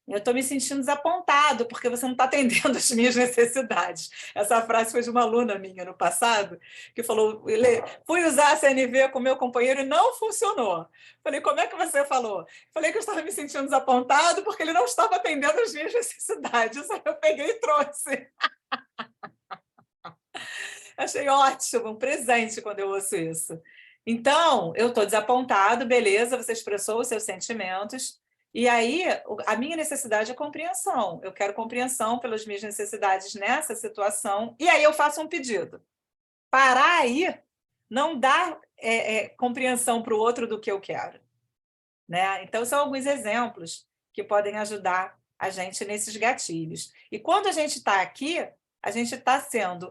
Eu estou me sentindo desapontado, porque você não está atendendo as minhas necessidades. Essa frase foi de uma aluna minha no passado, que falou, fui usar a CNV com meu companheiro e não funcionou. Falei, como é que você falou? Falei que eu estava me sentindo desapontado porque ele não estava atendendo as minhas necessidades. Aí eu peguei e trouxe. Achei ótimo, um presente quando eu ouço isso. Então, eu estou desapontado, beleza, você expressou os seus sentimentos, e aí a minha necessidade é compreensão. Eu quero compreensão pelas minhas necessidades nessa situação, e aí eu faço um pedido. Parar aí não dá compreensão para o outro do que eu quero. Né? Então, são alguns exemplos que podem ajudar a gente nesses gatilhos. E quando a gente está aqui, a gente está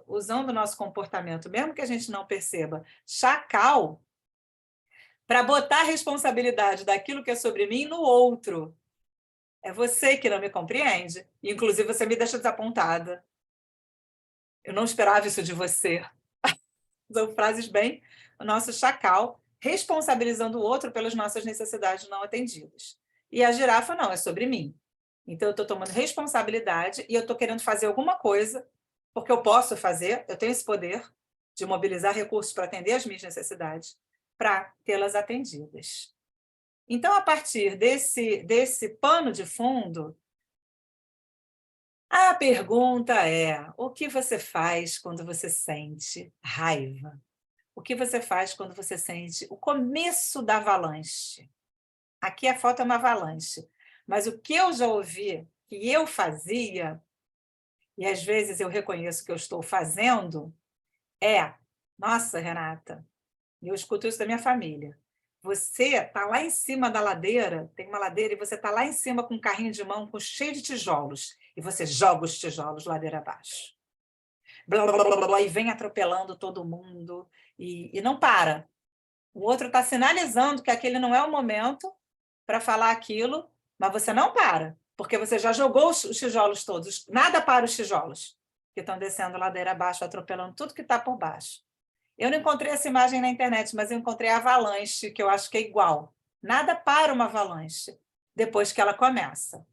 usando o nosso comportamento, mesmo que a gente não perceba, chacal, para botar a responsabilidade daquilo que é sobre mim no outro. É você que não me compreende, e, inclusive, você me deixa desapontada. Eu não esperava isso de você. São frases bem o nosso chacal, responsabilizando o outro pelas nossas necessidades não atendidas. E a girafa não, é sobre mim. Então, eu estou tomando responsabilidade e eu estou querendo fazer alguma coisa, porque eu posso fazer, eu tenho esse poder de mobilizar recursos para atender as minhas necessidades, para tê-las atendidas. Então, a partir desse pano de fundo, a pergunta é: o que você faz quando você sente raiva? O que você faz quando você sente o começo da avalanche? Aqui a foto é uma avalanche, mas o que eu já ouvi que eu fazia, e às vezes eu reconheço que eu estou fazendo, nossa, Renata, eu escuto isso da minha família. Você está lá em cima da ladeira, tem uma ladeira, e você está lá em cima com um carrinho de mão cheio de tijolos, e você joga os tijolos ladeira abaixo. Blá, blá, blá, blá, e vem atropelando todo mundo, e não para. O outro está sinalizando que aquele não é o momento para falar aquilo, mas você não para, porque você já jogou os tijolos todos. Nada para os tijolos que estão descendo ladeira abaixo, atropelando tudo que está por baixo. Eu não encontrei essa imagem na internet, mas eu encontrei a avalanche, que eu acho que é igual. Nada para uma avalanche depois que ela começa,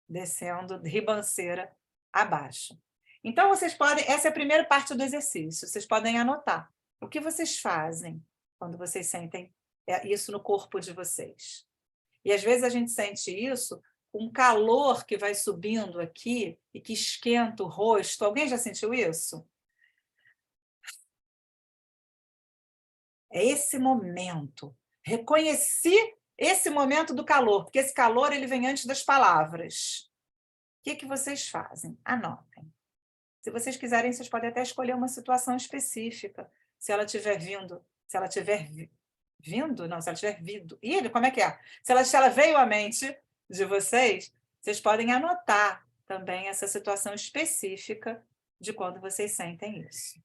descendo ribanceira abaixo. Então, vocês podem... Essa é a primeira parte do exercício. Vocês podem anotar. O que vocês fazem quando vocês sentem isso no corpo de vocês? E, às vezes, a gente sente isso com um calor que vai subindo aqui e que esquenta o rosto. Alguém já sentiu isso? É esse momento. Reconheci esse momento do calor, porque esse calor ele vem antes das palavras. O que vocês fazem? Anotem. Se vocês quiserem, vocês podem até escolher uma situação específica. Se ela estiver vindo, se ela estiver vindo, não, se ela estiver vindo. Ih, como é que é? Se ela veio à mente de vocês, vocês podem anotar também essa situação específica de quando vocês sentem isso.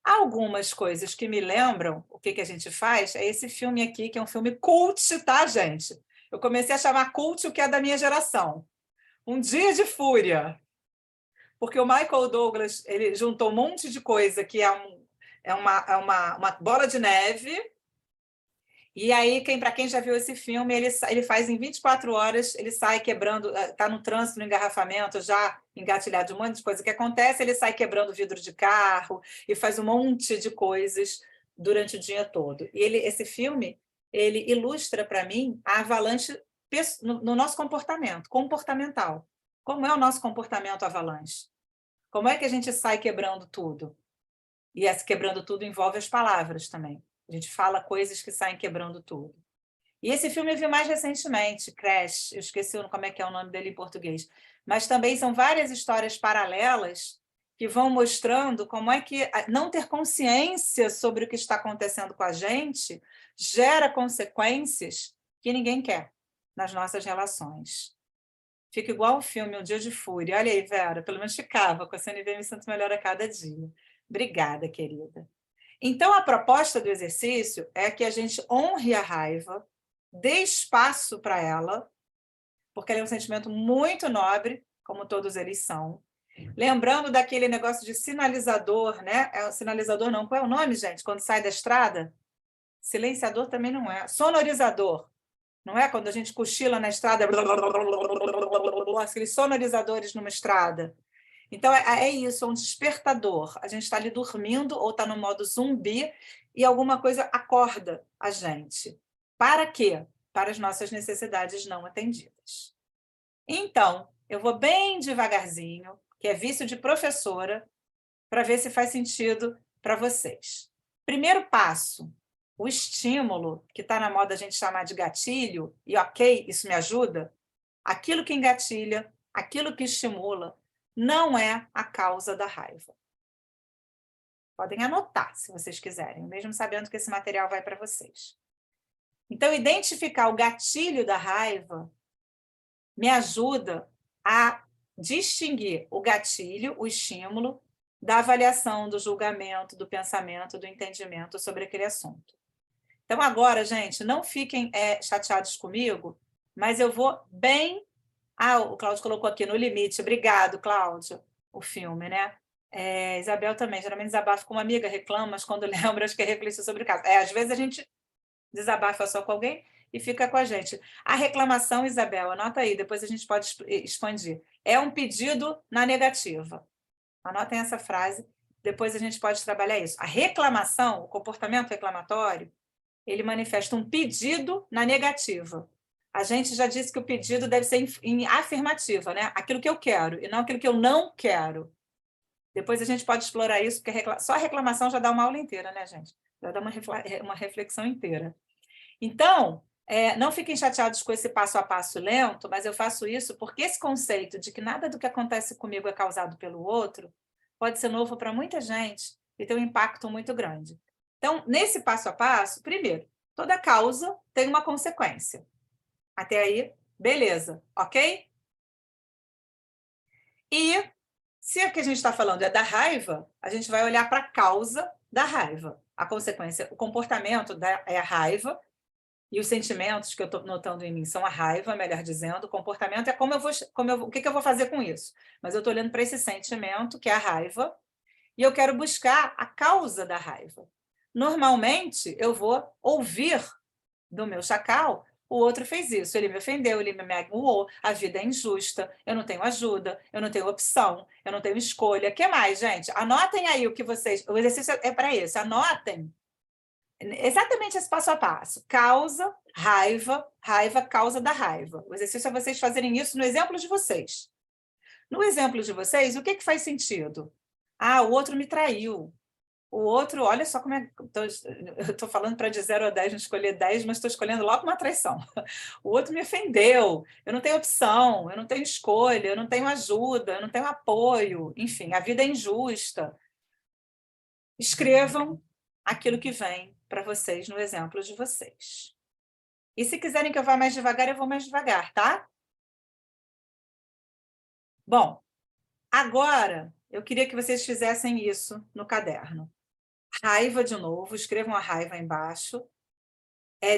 Algumas coisas que me lembram o que a gente faz é esse filme aqui, que é um filme cult, tá, gente? Eu comecei a chamar cult o que é da minha geração. Um Dia de Fúria. Porque o Michael Douglas ele juntou um monte de coisa que uma bola de neve. E aí, para quem já viu esse filme, ele faz em 24 horas, ele sai quebrando, está no trânsito, no engarrafamento, já engatilhado de um monte de coisa que acontece, ele sai quebrando vidro de carro e faz um monte de coisas durante o dia todo. E esse filme, ele ilustra para mim a avalanche no nosso comportamental. Como é o nosso comportamento avalanche? Como é que a gente sai quebrando tudo? E esse quebrando tudo envolve as palavras também. A gente fala coisas que saem quebrando tudo. E esse filme eu vi mais recentemente, Crash, eu esqueci como é que é o nome dele em português, mas também são várias histórias paralelas que vão mostrando como é que não ter consciência sobre o que está acontecendo com a gente gera consequências que ninguém quer nas nossas relações. Fica igual o filme Um Dia de Fúria. Olha aí, Vera, pelo menos ficava. Com a CNV me sinto melhor a cada dia. Obrigada, querida. Então, a proposta do exercício é que a gente honre a raiva, dê espaço para ela, porque ela é um sentimento muito nobre, como todos eles são. Lembrando daquele negócio de sinalizador, né? É o sinalizador não, qual é o nome, gente? Quando sai da estrada? Silenciador também não é. Sonorizador. Não é? Quando a gente cochila na estrada, aqueles sonorizadores numa estrada. Então, é isso, é um despertador. A gente está ali dormindo ou está no modo zumbi e alguma coisa acorda a gente. Para quê? Para as nossas necessidades não atendidas. Então, eu vou bem devagarzinho, que é vício de professora, para ver se faz sentido para vocês. Primeiro passo, o estímulo, que está na moda a gente chamar de gatilho, e ok, isso me ajuda, aquilo que engatilha, aquilo que estimula, não é a causa da raiva. Podem anotar, se vocês quiserem, mesmo sabendo que esse material vai para vocês. Então, identificar o gatilho da raiva me ajuda a distinguir o gatilho, o estímulo, da avaliação, do julgamento, do pensamento, do entendimento sobre aquele assunto. Então, agora, gente, não fiquem chateados comigo, mas eu vou bem... o Cláudio colocou aqui, no limite. Obrigado, Cláudio, o filme, né? Isabel também, geralmente desabafa com uma amiga, reclama, mas quando lembra, acho que é refletir sobre o caso. Às vezes a gente desabafa só com alguém e fica com a gente. A reclamação, Isabel, anota aí, depois a gente pode expandir. É um pedido na negativa. Anotem essa frase, depois a gente pode trabalhar isso. A reclamação, o comportamento reclamatório, ele manifesta um pedido na negativa. A gente já disse que o pedido deve ser em afirmativa, né? Aquilo que eu quero, e não aquilo que eu não quero. Depois a gente pode explorar isso, porque só a reclamação já dá uma aula inteira, né, gente? Já dá uma reflexão inteira. Então, não fiquem chateados com esse passo a passo lento, mas eu faço isso porque esse conceito de que nada do que acontece comigo é causado pelo outro pode ser novo para muita gente e ter um impacto muito grande. Então, nesse passo a passo, primeiro, toda causa tem uma consequência. Até aí, beleza, ok? E se o que a gente está falando é da raiva, a gente vai olhar para a causa da raiva. A consequência, o comportamento é a raiva, e os sentimentos que eu estou notando em mim são a raiva, melhor dizendo. O comportamento é o que eu vou fazer com isso. Mas eu estou olhando para esse sentimento, que é a raiva, e eu quero buscar a causa da raiva. Normalmente, eu vou ouvir do meu chacal: o outro fez isso, ele me ofendeu, ele me magoou, a vida é injusta, eu não tenho ajuda, eu não tenho opção, eu não tenho escolha. O que mais, gente? Anotem aí o que vocês... O exercício é para isso, anotem exatamente esse passo a passo. Causa, raiva, raiva, causa da raiva. O exercício é vocês fazerem isso no exemplo de vocês. No exemplo de vocês, o que faz sentido? O outro me traiu. O outro, olha só como é... Eu estou falando para de 0 a 10, não escolher 10, mas estou escolhendo logo uma traição. O outro me ofendeu, eu não tenho opção, eu não tenho escolha, eu não tenho ajuda, eu não tenho apoio. Enfim, a vida é injusta. Escrevam aquilo que vem para vocês no exemplo de vocês. E se quiserem que eu vá mais devagar, eu vou mais devagar, tá? Bom, agora eu queria que vocês fizessem isso no caderno. raiva de novo, escrevam a raiva embaixo.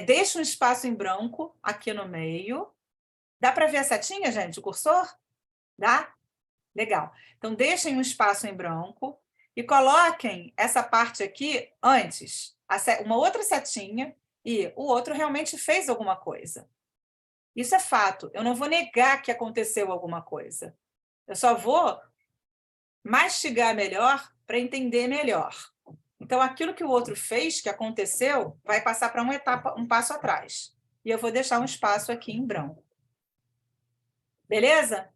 Deixa um espaço em branco aqui no meio. Dá para ver a setinha, gente, o cursor? Dá? Legal. Então, deixem um espaço em branco e coloquem essa parte aqui antes, uma outra setinha, e o outro realmente fez alguma coisa. Isso é fato. Eu não vou negar que aconteceu alguma coisa. Eu só vou mastigar melhor para entender melhor. Então, aquilo que o outro fez, que aconteceu, vai passar para uma etapa, um passo atrás. E eu vou deixar um espaço aqui em branco. Beleza?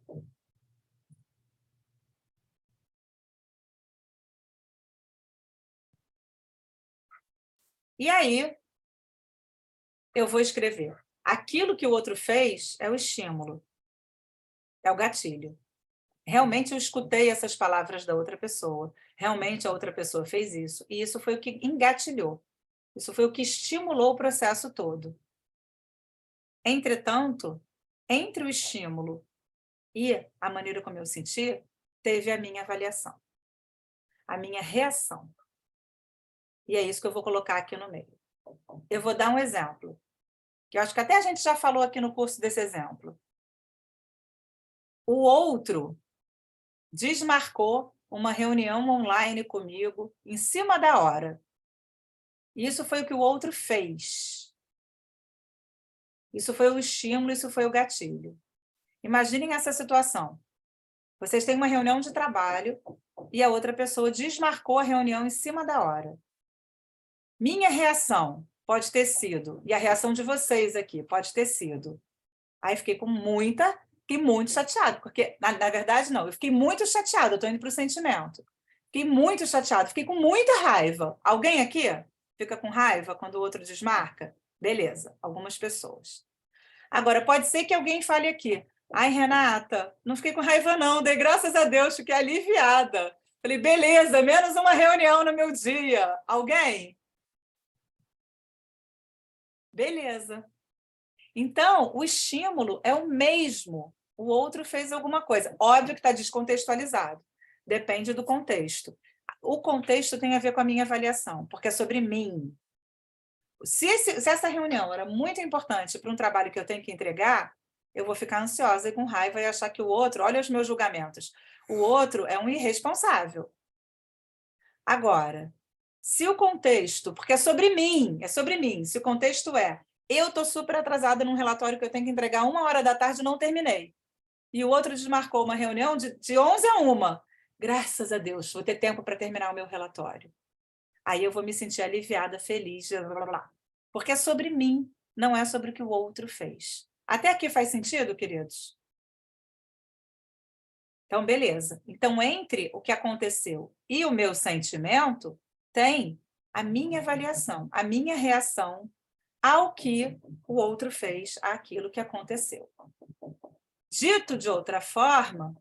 E aí, eu vou escrever. Aquilo que o outro fez é o estímulo, é o gatilho. Realmente eu escutei essas palavras da outra pessoa. Realmente a outra pessoa fez isso. E isso foi o que engatilhou. Isso foi o que estimulou o processo todo. Entretanto, entre o estímulo e a maneira como eu senti, teve a minha avaliação, a minha reação. E é isso que eu vou colocar aqui no meio. Eu vou dar um exemplo, que eu acho que até a gente já falou aqui no curso desse exemplo. O outro desmarcou uma reunião online comigo em cima da hora. Isso foi o que o outro fez. Isso foi o estímulo, isso foi o gatilho. Imaginem essa situação. Vocês têm uma reunião de trabalho e a outra pessoa desmarcou a reunião em cima da hora. Minha reação pode ter sido, e a reação de vocês aqui pode ter sido. Aí fiquei muito chateada, porque, na verdade, não, eu fiquei muito chateada, eu estou indo para o sentimento. Fiquei muito chateada, fiquei com muita raiva. Alguém aqui fica com raiva quando o outro desmarca? Beleza, algumas pessoas. Agora, pode ser que alguém fale aqui, ai, Renata, não fiquei com raiva não, dei graças a Deus, fiquei aliviada. Falei, beleza, menos uma reunião no meu dia. Alguém? Beleza. Então, o estímulo é o mesmo. O outro fez alguma coisa. Óbvio que está descontextualizado. Depende do contexto. O contexto tem a ver com a minha avaliação, porque é sobre mim. Se essa reunião era muito importante para um trabalho que eu tenho que entregar, eu vou ficar ansiosa e com raiva e achar que o outro, olha os meus julgamentos, o outro é um irresponsável. Agora, se o contexto, porque é sobre mim, se o contexto eu estou super atrasada num relatório que eu tenho que entregar 1h e não terminei, e o outro desmarcou uma reunião de 11 a 1, graças a Deus, vou ter tempo para terminar o meu relatório. Aí eu vou me sentir aliviada, feliz, blá, blá, blá. Porque é sobre mim, não é sobre o que o outro fez. Até aqui faz sentido, queridos? Então, beleza. Então, entre o que aconteceu e o meu sentimento, tem a minha avaliação, a minha reação ao que o outro fez, àquilo que aconteceu. Dito de outra forma,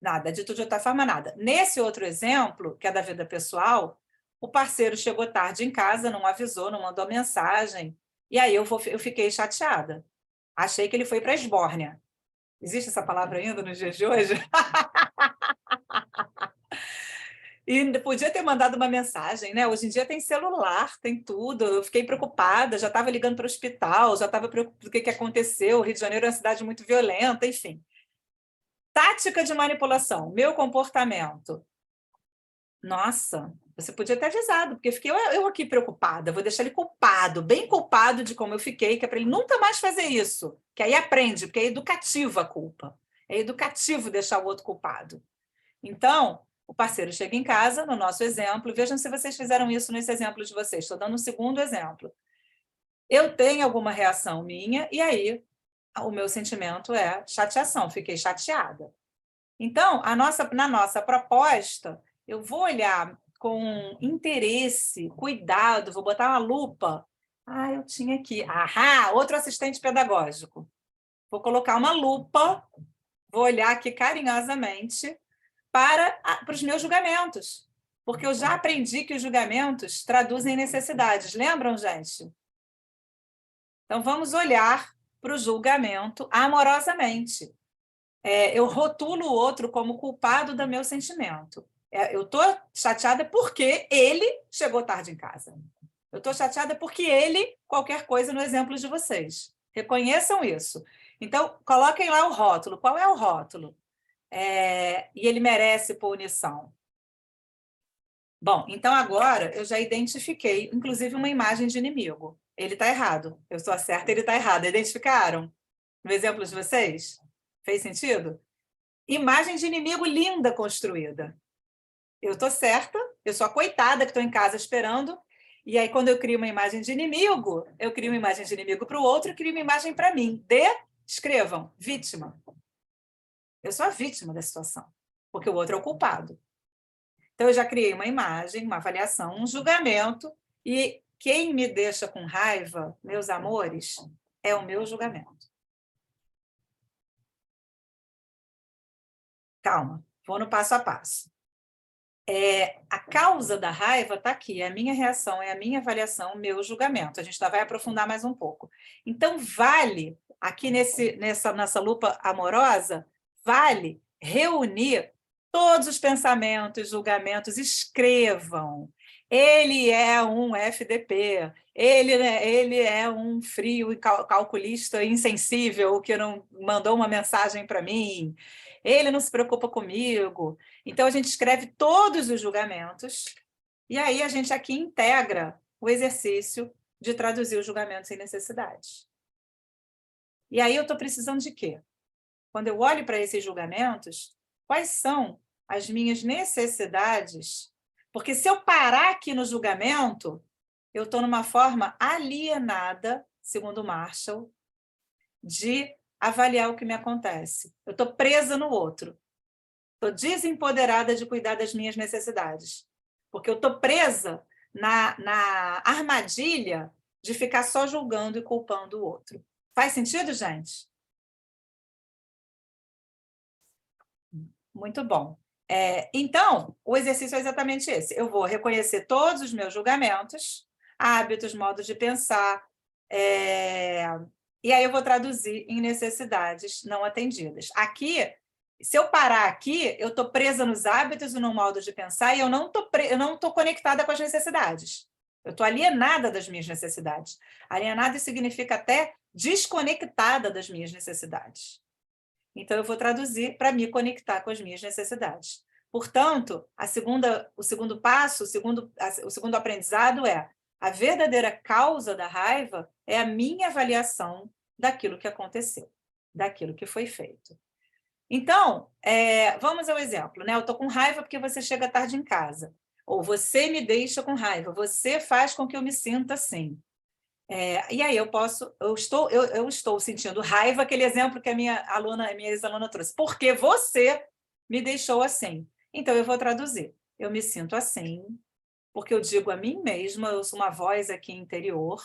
nada. Dito de outra forma, nada. Nesse outro exemplo, que é da vida pessoal, o parceiro chegou tarde em casa, não avisou, não mandou mensagem, e aí eu fiquei chateada. Achei que ele foi para a esbórnia. Existe essa palavra ainda nos dias de hoje? E podia ter mandado uma mensagem, né? Hoje em dia tem celular, tem tudo. Eu fiquei preocupada, já estava ligando para o hospital, já estava preocupada com o que aconteceu. O Rio de Janeiro é uma cidade muito violenta, enfim. Tática de manipulação, meu comportamento. Nossa, você podia ter avisado, porque fiquei eu aqui preocupada. Vou deixar ele culpado, bem culpado de como eu fiquei, que é para ele nunca mais fazer isso. Que aí aprende, porque é educativo a culpa. É educativo deixar o outro culpado. Então, o parceiro chega em casa, no nosso exemplo, vejam se vocês fizeram isso nesse exemplo de vocês. Estou dando um segundo exemplo. Eu tenho alguma reação minha, e aí o meu sentimento é chateação, fiquei chateada. Então, na nossa proposta, eu vou olhar com interesse, cuidado, vou botar uma lupa. Ah, eu tinha aqui. Ahá, outro assistente pedagógico. Vou colocar uma lupa, vou olhar aqui carinhosamente para os meus julgamentos, porque eu já aprendi que os julgamentos traduzem necessidades. Lembram, gente? Então, vamos olhar para o julgamento amorosamente. Eu rotulo o outro como culpado do meu sentimento. Eu estou chateada porque ele chegou tarde em casa. Eu estou chateada porque ele, qualquer coisa no exemplo de vocês. Reconheçam isso. Então, coloquem lá o rótulo. Qual é o rótulo? E ele merece punição. Bom, então agora eu já identifiquei, inclusive, uma imagem de inimigo. Ele está errado. Eu sou a certa, ele está errado. Identificaram? No exemplo de vocês? Fez sentido? Imagem de inimigo linda construída. Eu estou certa, eu sou a coitada que estou em casa esperando, e aí quando eu crio uma imagem de inimigo, eu crio uma imagem de inimigo para o outro e crio uma imagem para mim. Escrevam, vítima. Eu sou a vítima da situação, porque o outro é o culpado. Então, eu já criei uma imagem, uma avaliação, um julgamento, e quem me deixa com raiva, meus amores, é o meu julgamento. Calma, vou no passo a passo. A causa da raiva está aqui, é a minha reação, é a minha avaliação, o meu julgamento. A gente vai aprofundar mais um pouco. Então, vale, aqui nessa lupa amorosa, vale reunir todos os pensamentos, julgamentos, escrevam. Ele é um FDP, ele é um frio e calculista insensível que não mandou uma mensagem para mim, ele não se preocupa comigo. Então, a gente escreve todos os julgamentos e aí a gente aqui integra o exercício de traduzir os julgamentos em necessidades. E aí eu estou precisando de quê? Quando eu olho para esses julgamentos, quais são as minhas necessidades? Porque se eu parar aqui no julgamento, eu estou numa forma alienada, segundo Marshall, de avaliar o que me acontece. Eu estou presa no outro. Estou desempoderada de cuidar das minhas necessidades. Porque eu estou presa na armadilha de ficar só julgando e culpando o outro. Faz sentido, gente? Muito bom. Então, o exercício é exatamente esse. Eu vou reconhecer todos os meus julgamentos, hábitos, modos de pensar, e aí eu vou traduzir em necessidades não atendidas. Aqui, se eu parar aqui, eu estou presa nos hábitos e no modo de pensar e eu não estou conectada com as necessidades. Eu estou alienada das minhas necessidades. Alienada significa até desconectada das minhas necessidades. Então, eu vou traduzir para me conectar com as minhas necessidades. Portanto, o segundo passo, o segundo aprendizado é a verdadeira causa da raiva é a minha avaliação daquilo que aconteceu, daquilo que foi feito. Então, vamos ao exemplo, né? Eu estou com raiva porque você chega tarde em casa, ou você me deixa com raiva, você faz com que eu me sinta assim. E aí eu estou sentindo raiva, aquele exemplo que a minha ex-aluna trouxe, porque você me deixou assim. Então, eu vou traduzir. Eu me sinto assim, porque eu digo a mim mesma, eu sou uma voz aqui interior,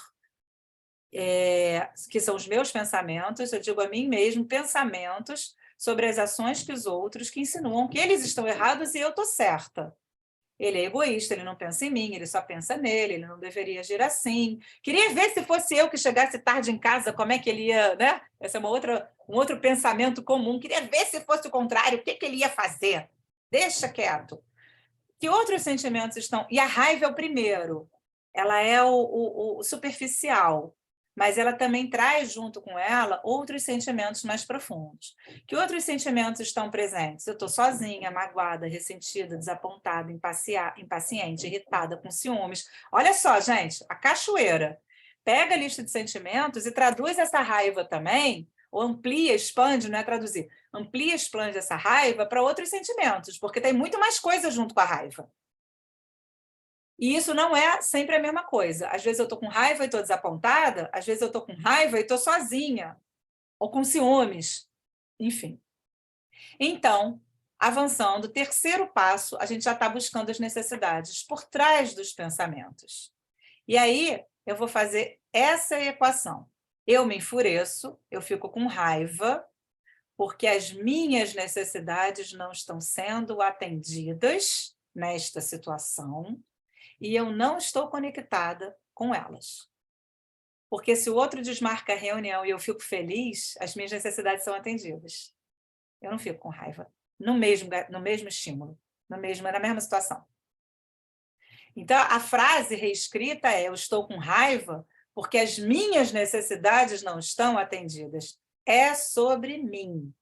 que são os meus pensamentos, eu digo a mim mesmo pensamentos sobre as ações que os outros que insinuam que eles estão errados e eu estou certa. Ele é egoísta, ele não pensa em mim, ele só pensa nele, ele não deveria agir assim. Queria ver se fosse eu que chegasse tarde em casa, como é que ele ia, né? Esse é um outro pensamento comum. Queria ver se fosse o contrário, o que ele ia fazer. Deixa quieto. Que outros sentimentos estão... E a raiva é o primeiro. Ela é o superficial, mas ela também traz junto com ela outros sentimentos mais profundos. Que outros sentimentos estão presentes? Eu estou sozinha, magoada, ressentida, desapontada, impaciente, irritada, com ciúmes. Olha só, gente, a cachoeira. Pega a lista de sentimentos e traduz essa raiva também, ou amplia, expande, não é traduzir, amplia, expande essa raiva para outros sentimentos, porque tem muito mais coisa junto com a raiva. E isso não é sempre a mesma coisa. Às vezes eu estou com raiva e estou desapontada, às vezes eu estou com raiva e estou sozinha, ou com ciúmes, enfim. Então, avançando, terceiro passo, a gente já está buscando as necessidades por trás dos pensamentos. E aí, eu vou fazer essa equação. Eu me enfureço, eu fico com raiva, porque as minhas necessidades não estão sendo atendidas nesta situação, e eu não estou conectada com elas. Porque se o outro desmarca a reunião e eu fico feliz, as minhas necessidades são atendidas. Eu não fico com raiva no mesmo estímulo, na mesma situação. Então, a frase reescrita é: eu estou com raiva porque as minhas necessidades não estão atendidas. É sobre mim.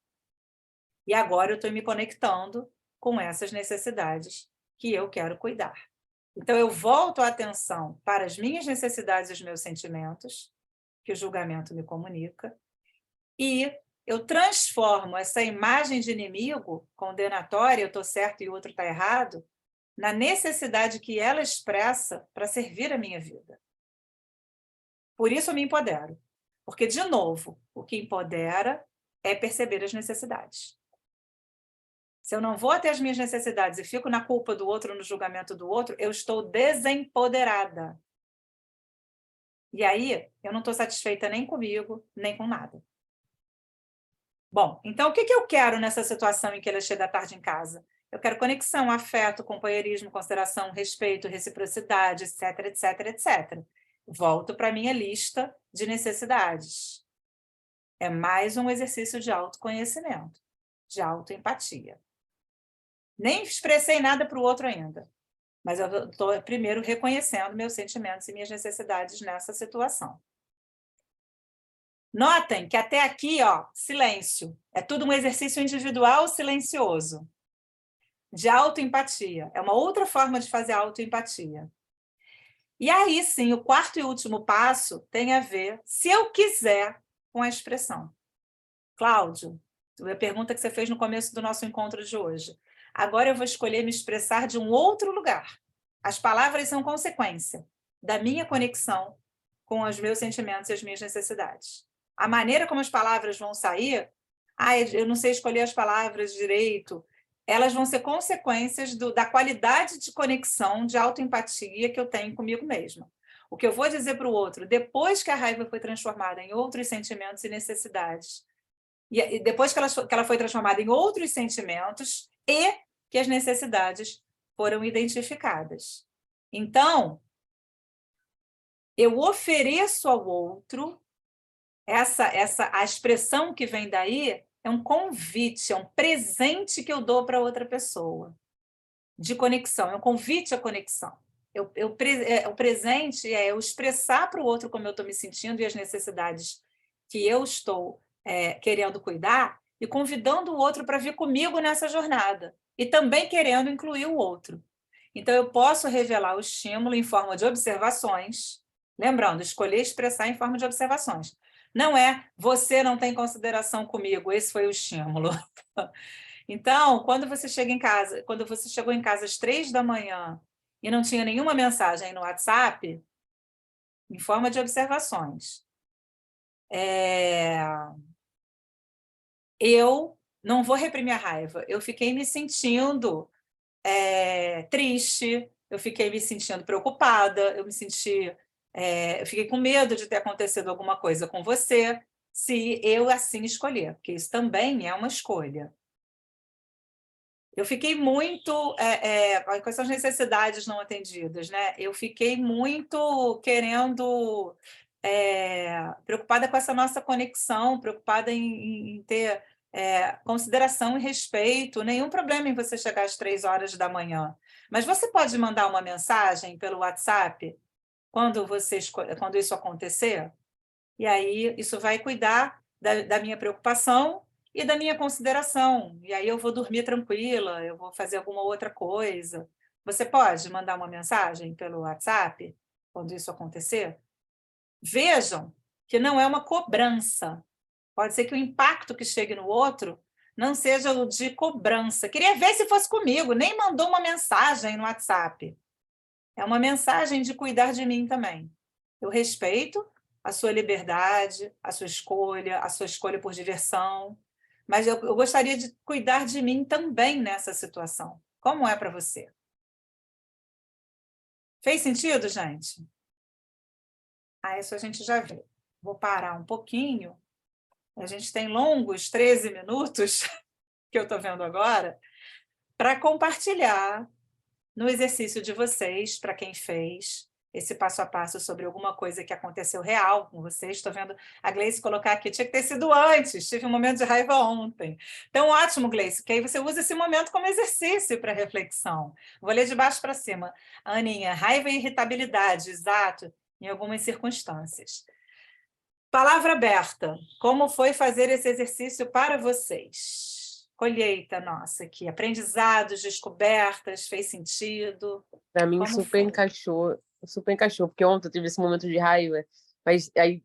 E agora eu estou me conectando com essas necessidades que eu quero cuidar. Então, eu volto a atenção para as minhas necessidades e os meus sentimentos, que o julgamento me comunica, e eu transformo essa imagem de inimigo condenatória, eu estou certo e o outro está errado, na necessidade que ela expressa para servir a minha vida. Por isso eu me empodero. Porque, de novo, o que empodera é perceber as necessidades. Se eu não vou até as minhas necessidades e fico na culpa do outro, no julgamento do outro, eu estou desempoderada. E aí, eu não estou satisfeita nem comigo, nem com nada. Bom, então o que eu quero nessa situação em que ela chega à tarde em casa? Eu quero conexão, afeto, companheirismo, consideração, respeito, reciprocidade, etc, etc, etc. Volto para a minha lista de necessidades. É mais um exercício de autoconhecimento, de autoempatia. Nem expressei nada para o outro ainda, mas eu estou primeiro reconhecendo meus sentimentos e minhas necessidades nessa situação. Notem que até aqui, silêncio. É tudo um exercício individual silencioso, de autoempatia. É uma outra forma de fazer autoempatia. E aí, sim, o quarto e último passo tem a ver, se eu quiser, com a expressão. Cláudio, a pergunta que você fez no começo do nosso encontro de hoje. Agora eu vou escolher me expressar de um outro lugar. As palavras são consequência da minha conexão com os meus sentimentos e as minhas necessidades. A maneira como as palavras vão sair, eu não sei escolher as palavras direito, elas vão ser consequências da qualidade de conexão, de autoempatia que eu tenho comigo mesma. O que eu vou dizer para o outro, depois que a raiva foi transformada em outros sentimentos e necessidades, e depois que ela foi transformada em outros sentimentos e que as necessidades foram identificadas. Então, eu ofereço ao outro a expressão que vem daí é um convite, é um presente que eu dou para outra pessoa, de conexão, é um convite à conexão. O presente é eu expressar para o outro como eu estou me sentindo e as necessidades que eu estou querendo cuidar e convidando o outro para vir comigo nessa jornada e também querendo incluir o outro. Então, eu posso revelar o estímulo em forma de observações, lembrando, escolher expressar em forma de observações. Não é, você não tem consideração comigo, esse foi o estímulo. Então, quando você chegou em casa às 3h e não tinha nenhuma mensagem no WhatsApp, em forma de observações, eu não vou reprimir a raiva, eu fiquei me sentindo triste, eu fiquei me sentindo preocupada, eu fiquei com medo de ter acontecido alguma coisa com você, se eu assim escolher, porque isso também é uma escolha. Eu fiquei muito com essas necessidades não atendidas, né? Eu fiquei muito querendo, preocupada com essa nossa conexão, preocupada em ter consideração e respeito. Nenhum problema em você chegar às 3h, mas você pode mandar uma mensagem pelo WhatsApp quando isso acontecer, e aí isso vai cuidar da minha preocupação e da minha consideração, e aí eu vou dormir tranquila, eu vou fazer alguma outra coisa. Você pode mandar uma mensagem pelo WhatsApp quando isso acontecer? Vejam que não é uma cobrança. Pode ser que o impacto que chegue no outro não seja o de cobrança. Queria ver se fosse comigo, nem mandou uma mensagem no WhatsApp. É uma mensagem de cuidar de mim também. Eu respeito a sua liberdade, a sua escolha por diversão, mas eu gostaria de cuidar de mim também nessa situação. Como é para você? Fez sentido, gente? Isso a gente já viu. Vou parar um pouquinho. A gente tem longos 13 minutos, que eu estou vendo agora, para compartilhar no exercício de vocês, para quem fez, esse passo a passo sobre alguma coisa que aconteceu real com vocês. Estou vendo a Gleice colocar aqui, tinha que ter sido antes, tive um momento de raiva ontem. Então, ótimo, Gleice, que aí você usa esse momento como exercício para reflexão. Vou ler de baixo para cima. Aninha, raiva e irritabilidade, exato, em algumas circunstâncias. Palavra aberta. Como foi fazer esse exercício para vocês? Colheita nossa aqui. Aprendizados, descobertas, fez sentido? Pra mim, Como super foi? encaixou, porque ontem eu tive esse momento de raiva, mas aí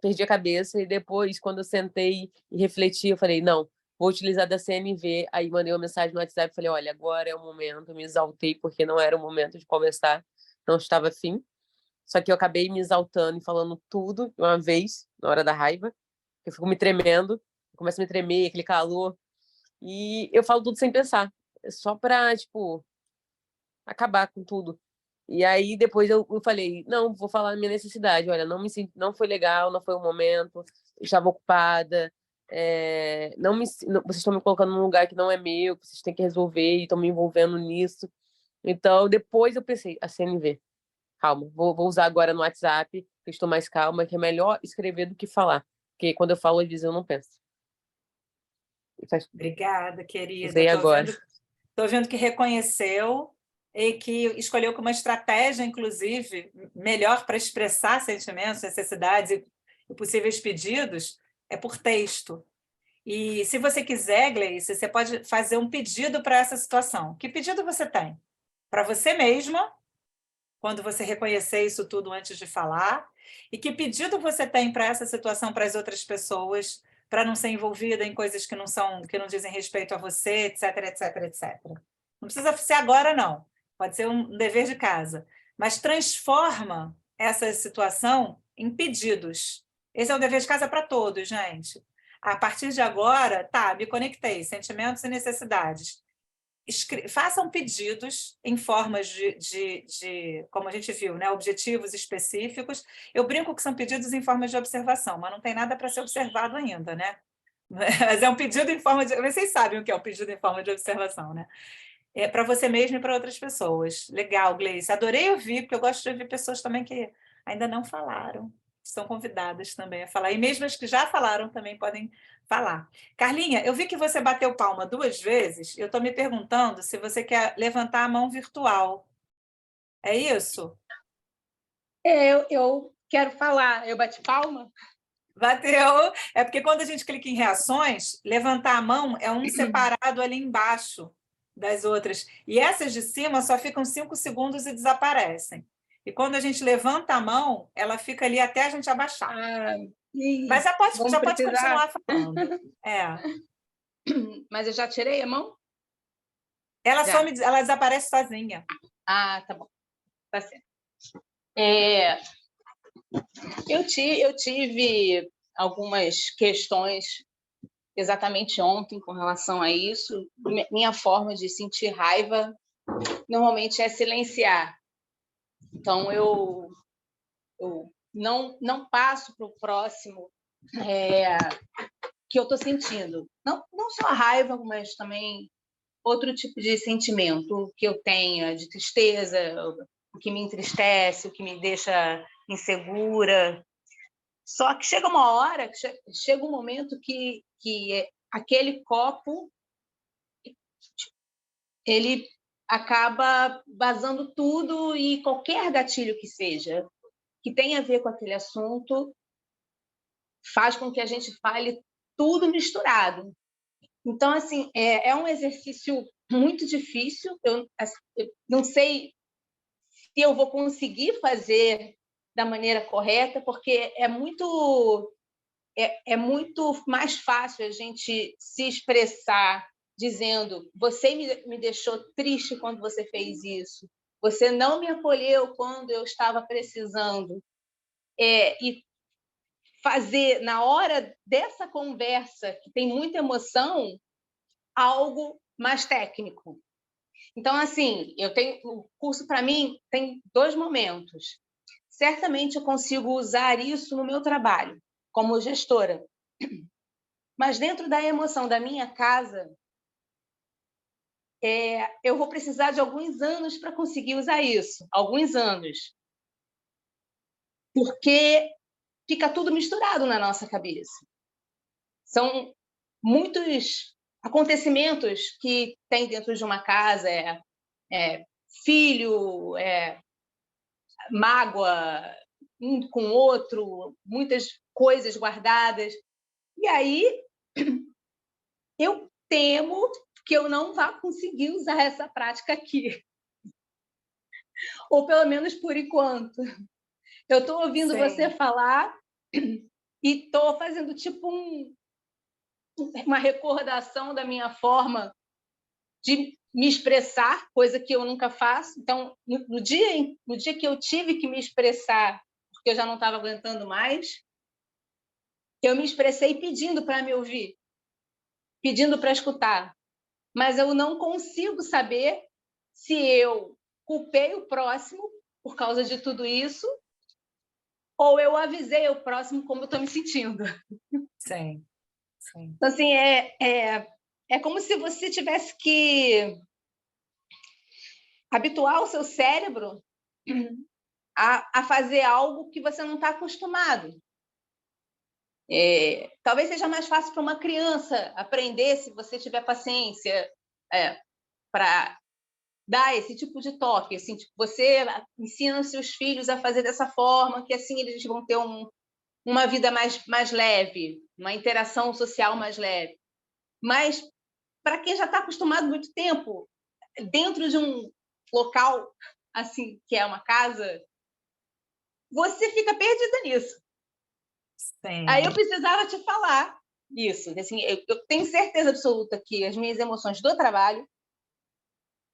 perdi a cabeça e depois, quando eu sentei e refleti, eu falei, não, vou utilizar da CNV. Aí mandei uma mensagem no WhatsApp e falei, olha, agora é o momento. Eu me exaltei porque não era o momento de conversar, não estava afim. Só que eu acabei me exaltando e falando tudo de uma vez, na hora da raiva. Eu fico me tremendo, eu começo a me tremer, aquele calor. E eu falo tudo sem pensar, só pra, tipo, acabar com tudo. E aí depois eu falei, não, vou falar a minha necessidade. Olha, não me senti, não foi legal, não foi o momento, eu estava ocupada. Vocês estão me colocando num lugar que não é meu, que vocês têm que resolver e estão me envolvendo nisso. Então depois eu pensei, a CNV, calma, vou usar agora no WhatsApp, que eu estou mais calma, que é melhor escrever do que falar, porque quando eu falo às vezes eu não penso. Obrigada, querida. Usei agora. Estou vendo que reconheceu e que escolheu como uma estratégia, inclusive, melhor para expressar sentimentos, necessidades e possíveis pedidos, é por texto. E se você quiser, Gleice, você pode fazer um pedido para essa situação. Que pedido você tem? Para você mesma, quando você reconhecer isso tudo antes de falar, e que pedido você tem para essa situação para as outras pessoas, para não ser envolvida em coisas que não dizem respeito a você, etc, etc, etc. Não precisa ser agora, não. Pode ser um dever de casa. Mas transforma essa situação em pedidos. Esse é um dever de casa para todos, gente. A partir de agora, tá, me conectei, sentimentos e necessidades. Façam pedidos em formas como a gente viu, né, objetivos específicos. Eu brinco que são pedidos em formas de observação, mas não tem nada para ser observado ainda, né? Mas é um pedido em forma de... Vocês sabem o que é um pedido em forma de observação, né? É para você mesmo e para outras pessoas. Legal, Gleice. Adorei ouvir, porque eu gosto de ouvir pessoas também que ainda não falaram. São convidadas também a falar. E mesmo as que já falaram também podem falar. Carlinha, eu vi que você bateu palma 2 vezes. Eu estou me perguntando se você quer levantar a mão virtual. É isso? Eu quero falar. Eu bati palma? Bateu. É porque quando a gente clica em reações, levantar a mão é um separado ali embaixo das outras. E essas de cima só ficam 5 segundos e desaparecem. E quando a gente levanta a mão, ela fica ali até a gente abaixar. Mas já pode continuar falando. Mas eu já tirei a mão? Ela desaparece sozinha. Ah, tá bom. Tá certo. Eu tive algumas questões exatamente ontem com relação a isso. Minha forma de sentir raiva normalmente é silenciar. Então, eu não passo para o próximo que eu estou sentindo. Não só a raiva, mas também outro tipo de sentimento que eu tenha, de tristeza, o que me entristece, o que me deixa insegura. Só que chega uma hora, chega um momento que aquele copo ele acaba vazando tudo, e qualquer gatilho que seja, que tenha a ver com aquele assunto, faz com que a gente fale tudo misturado. Então, assim, é um exercício muito difícil. Eu não sei se eu vou conseguir fazer da maneira correta, porque é muito mais fácil a gente se expressar dizendo: você me deixou triste quando você fez isso, você não me acolheu quando eu estava precisando, e fazer, na hora dessa conversa, que tem muita emoção, algo mais técnico. Então, assim, o curso, para mim, tem 2 momentos. Certamente eu consigo usar isso no meu trabalho, como gestora. Mas dentro da emoção da minha casa, eu vou precisar de alguns anos para conseguir usar isso. Alguns anos. porque fica tudo misturado na nossa cabeça. São muitos acontecimentos que tem dentro de uma casa, filho, mágoa um com o outro, muitas coisas guardadas. E aí eu temo que eu não vá conseguir usar essa prática aqui. Ou pelo menos por enquanto. Eu estou ouvindo você falar e estou fazendo tipo uma recordação da minha forma de me expressar, coisa que eu nunca faço. Então, no dia que eu tive que me expressar, porque eu já não estava aguentando mais, eu me expressei pedindo para me ouvir, pedindo para escutar. Mas eu não consigo saber se eu culpei o próximo por causa de tudo isso ou eu avisei o próximo como eu estou me sentindo. Sim, sim. Então, assim, é como se você tivesse que habituar o seu cérebro a fazer algo que você não está acostumado. Talvez seja mais fácil para uma criança aprender, se você tiver paciência, para dar esse tipo de toque. Assim, tipo, você ensina os seus filhos a fazer dessa forma, que assim eles vão ter uma vida mais leve, uma interação social mais leve. Mas, para quem já está acostumado há muito tempo, dentro de um local assim que é uma casa, você fica perdida nisso. Sim. Aí eu precisava te falar isso. Assim, eu tenho certeza absoluta que as minhas emoções do trabalho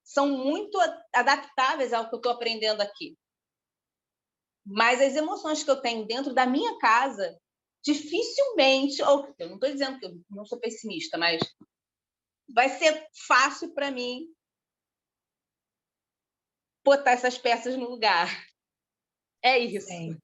são muito adaptáveis ao que eu estou aprendendo aqui. Mas as emoções que eu tenho dentro da minha casa, dificilmente, ou eu não estou dizendo que eu não sou pessimista, mas vai ser fácil para mim botar essas peças no lugar. É isso. Sim.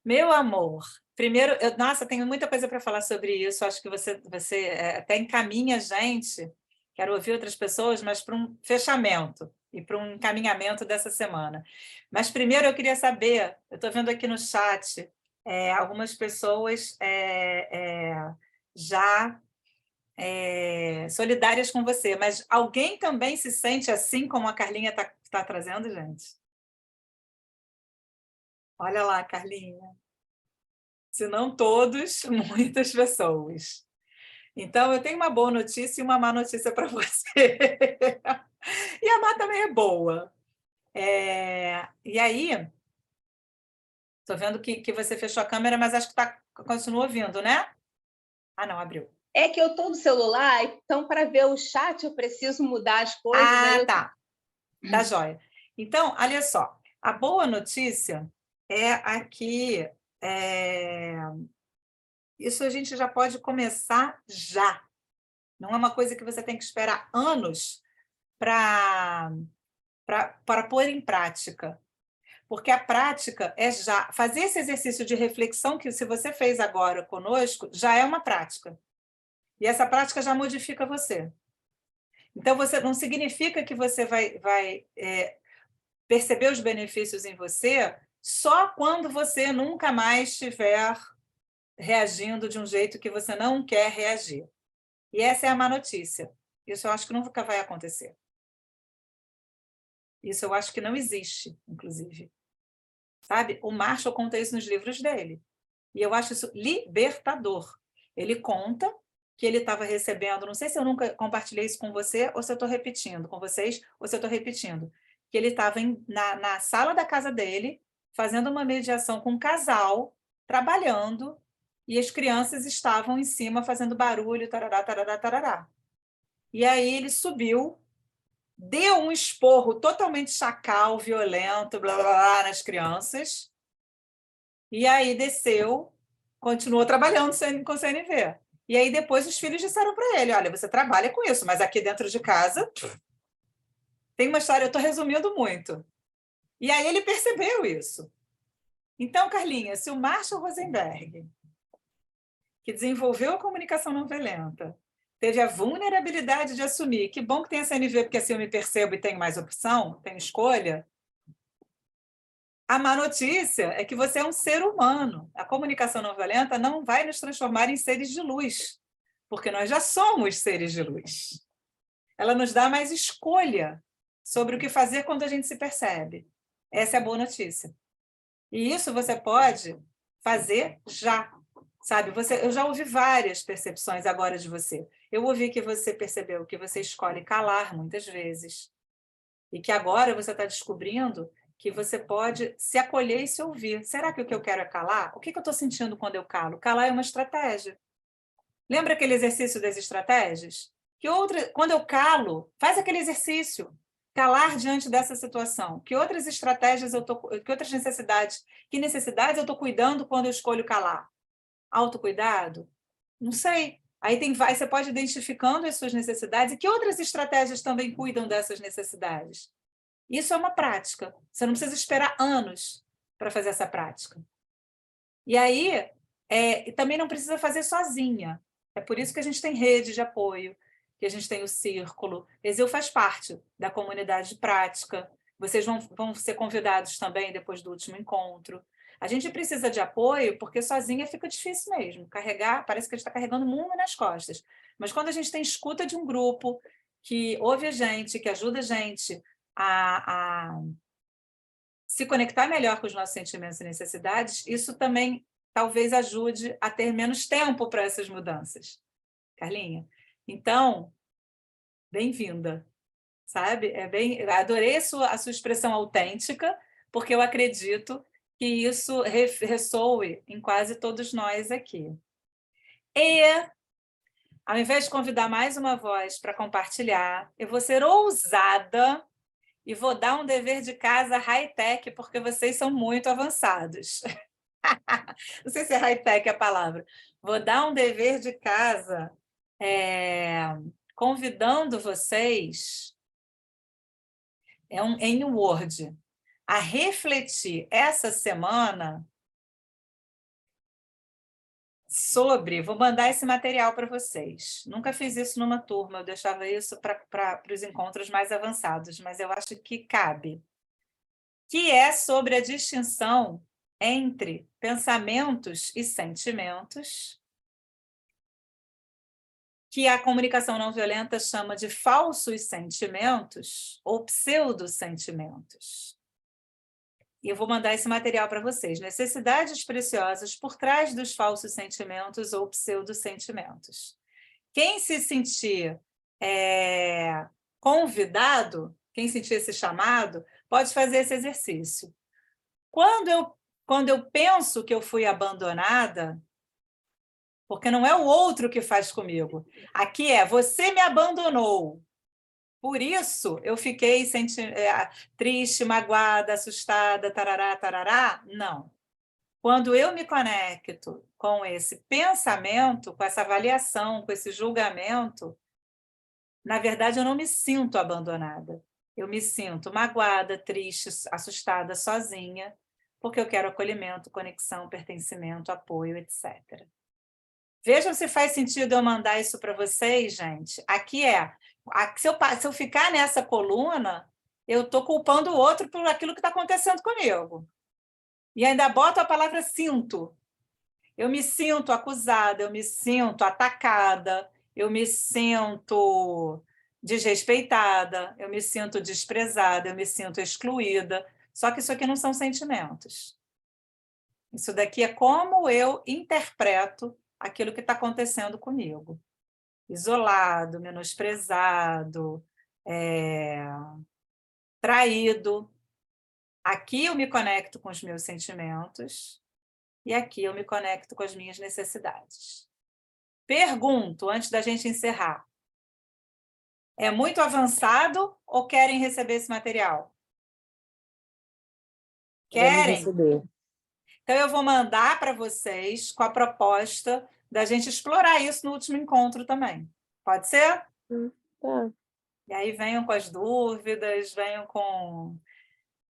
Meu amor, primeiro, nossa, tenho muita coisa para falar sobre isso. Acho que você até encaminha a gente, quero ouvir outras pessoas, mas para um fechamento e para um encaminhamento dessa semana. Mas primeiro eu queria saber, eu estou vendo aqui no chat, algumas pessoas já solidárias com você, mas alguém também se sente assim como a Carlinha está trazendo, gente? Olha lá, Carlinha. Se não todos, muitas pessoas. Então, eu tenho uma boa notícia e uma má notícia para você. E a má também é boa. E aí, estou vendo que você fechou a câmera, mas acho que continua ouvindo, né? Ah, não, abriu. É que eu estou no celular, então, para ver o chat, eu preciso mudar as coisas. Tá. Tá jóia. Então, olha só. A boa notícia é aqui... Isso a gente já pode começar já. Não é uma coisa que você tem que esperar anos para pôr em prática. Porque a prática é já... Fazer esse exercício de reflexão que, se você fez agora conosco, já é uma prática. E essa prática já modifica você. Então, não significa que você vai perceber os benefícios em você só quando você nunca mais estiver reagindo de um jeito que você não quer reagir. E essa é a má notícia. Isso eu acho que nunca vai acontecer. Isso eu acho que não existe, inclusive. Sabe? O Marshall conta isso nos livros dele. E eu acho isso libertador. Ele conta que ele estava recebendo, não sei se eu nunca compartilhei isso com você, ou se eu estou repetindo com vocês, ou se eu estou repetindo, que ele estava na sala da casa dele, fazendo uma mediação com um casal, trabalhando, e as crianças estavam em cima fazendo barulho, tarará, tarará, tarará. E aí ele subiu, deu um esporro totalmente chacal, violento, blá, blá, blá, nas crianças, e aí desceu, continuou trabalhando com o CNV. E aí depois os filhos disseram para ele, olha, você trabalha com isso, mas aqui dentro de casa tem uma história, eu estou resumindo muito. E aí ele percebeu isso. Então, Carlinha, se o Marshall Rosenberg, que desenvolveu a comunicação não violenta, teve a vulnerabilidade de assumir, que bom que tem a CNV, porque assim eu me percebo e tenho mais opção, tenho escolha, A má notícia é que você é um ser humano. A comunicação não violenta não vai nos transformar em seres de luz, porque nós já somos seres de luz. Ela nos dá mais escolha sobre o que fazer quando a gente se percebe. Essa é a boa notícia. E isso você pode fazer já, sabe? Eu já ouvi várias percepções agora de você. Eu ouvi que você percebeu que você escolhe calar muitas vezes e que agora você está descobrindo que você pode se acolher e se ouvir. Será que o que eu quero é calar? O que eu estou sentindo quando eu calo? Calar é uma estratégia. Lembra aquele exercício das estratégias? Quando eu calo, faz aquele exercício. Calar diante dessa situação. Que outras estratégias que outras necessidades? Que necessidades eu estou cuidando quando eu escolho calar? Autocuidado? Não sei. Aí você pode ir identificando as suas necessidades e que outras estratégias também cuidam dessas necessidades. Isso é uma prática. Você não precisa esperar anos para fazer essa prática. E aí, também não precisa fazer sozinha. É por isso que a gente tem rede de apoio, que a gente tem o círculo. Exil faz parte da comunidade de prática. Vocês vão ser convidados também depois do último encontro. A gente precisa de apoio porque sozinha fica difícil mesmo. Parece que a gente está carregando o mundo nas costas. Mas quando a gente tem escuta de um grupo que ouve a gente, que ajuda a gente a se conectar melhor com os nossos sentimentos e necessidades, isso também talvez ajude a ter menos tempo para essas mudanças. Carlinha? Então, bem-vinda, sabe? Adorei a sua expressão autêntica, porque eu acredito que isso ressoe em quase todos nós aqui. E, ao invés de convidar mais uma voz para compartilhar, eu vou ser ousada e vou dar um dever de casa high-tech, porque vocês são muito avançados. Não sei se é high-tech a palavra. Vou dar um dever de casa convidando vocês em Word a refletir essa semana sobre... Vou mandar esse material para vocês. Nunca fiz isso numa turma, eu deixava isso para os encontros mais avançados, mas eu acho que cabe. Que é sobre a distinção entre pensamentos e sentimentos, que a comunicação não violenta chama de falsos sentimentos ou pseudosentimentos. E eu vou mandar esse material para vocês. Necessidades preciosas por trás dos falsos sentimentos ou pseudosentimentos. Quem se sentir convidado, quem sentir esse chamado, pode fazer esse exercício. Quando eu penso que eu fui abandonada, porque não é o outro que faz comigo. Aqui você me abandonou. Por isso, eu fiquei triste, magoada, assustada, tarará, tarará. Não. Quando eu me conecto com esse pensamento, com essa avaliação, com esse julgamento, na verdade, eu não me sinto abandonada. Eu me sinto magoada, triste, assustada, sozinha, porque eu quero acolhimento, conexão, pertencimento, apoio, etc. Vejam se faz sentido eu mandar isso para vocês, gente. Aqui se eu ficar nessa coluna, eu estou culpando o outro por aquilo que está acontecendo comigo. E ainda boto a palavra sinto. Eu me sinto acusada, eu me sinto atacada, eu me sinto desrespeitada, eu me sinto desprezada, eu me sinto excluída. Só que isso aqui não são sentimentos. Isso daqui é como eu interpreto aquilo que está acontecendo comigo. Isolado, menosprezado, traído. Aqui eu me conecto com os meus sentimentos e aqui eu me conecto com as minhas necessidades. Pergunto, antes da gente encerrar, é muito avançado ou querem receber esse material? Querem? Receber. Então, eu vou mandar para vocês com a proposta da gente explorar isso no último encontro também. Pode ser? Tá. E aí venham com as dúvidas, venham com...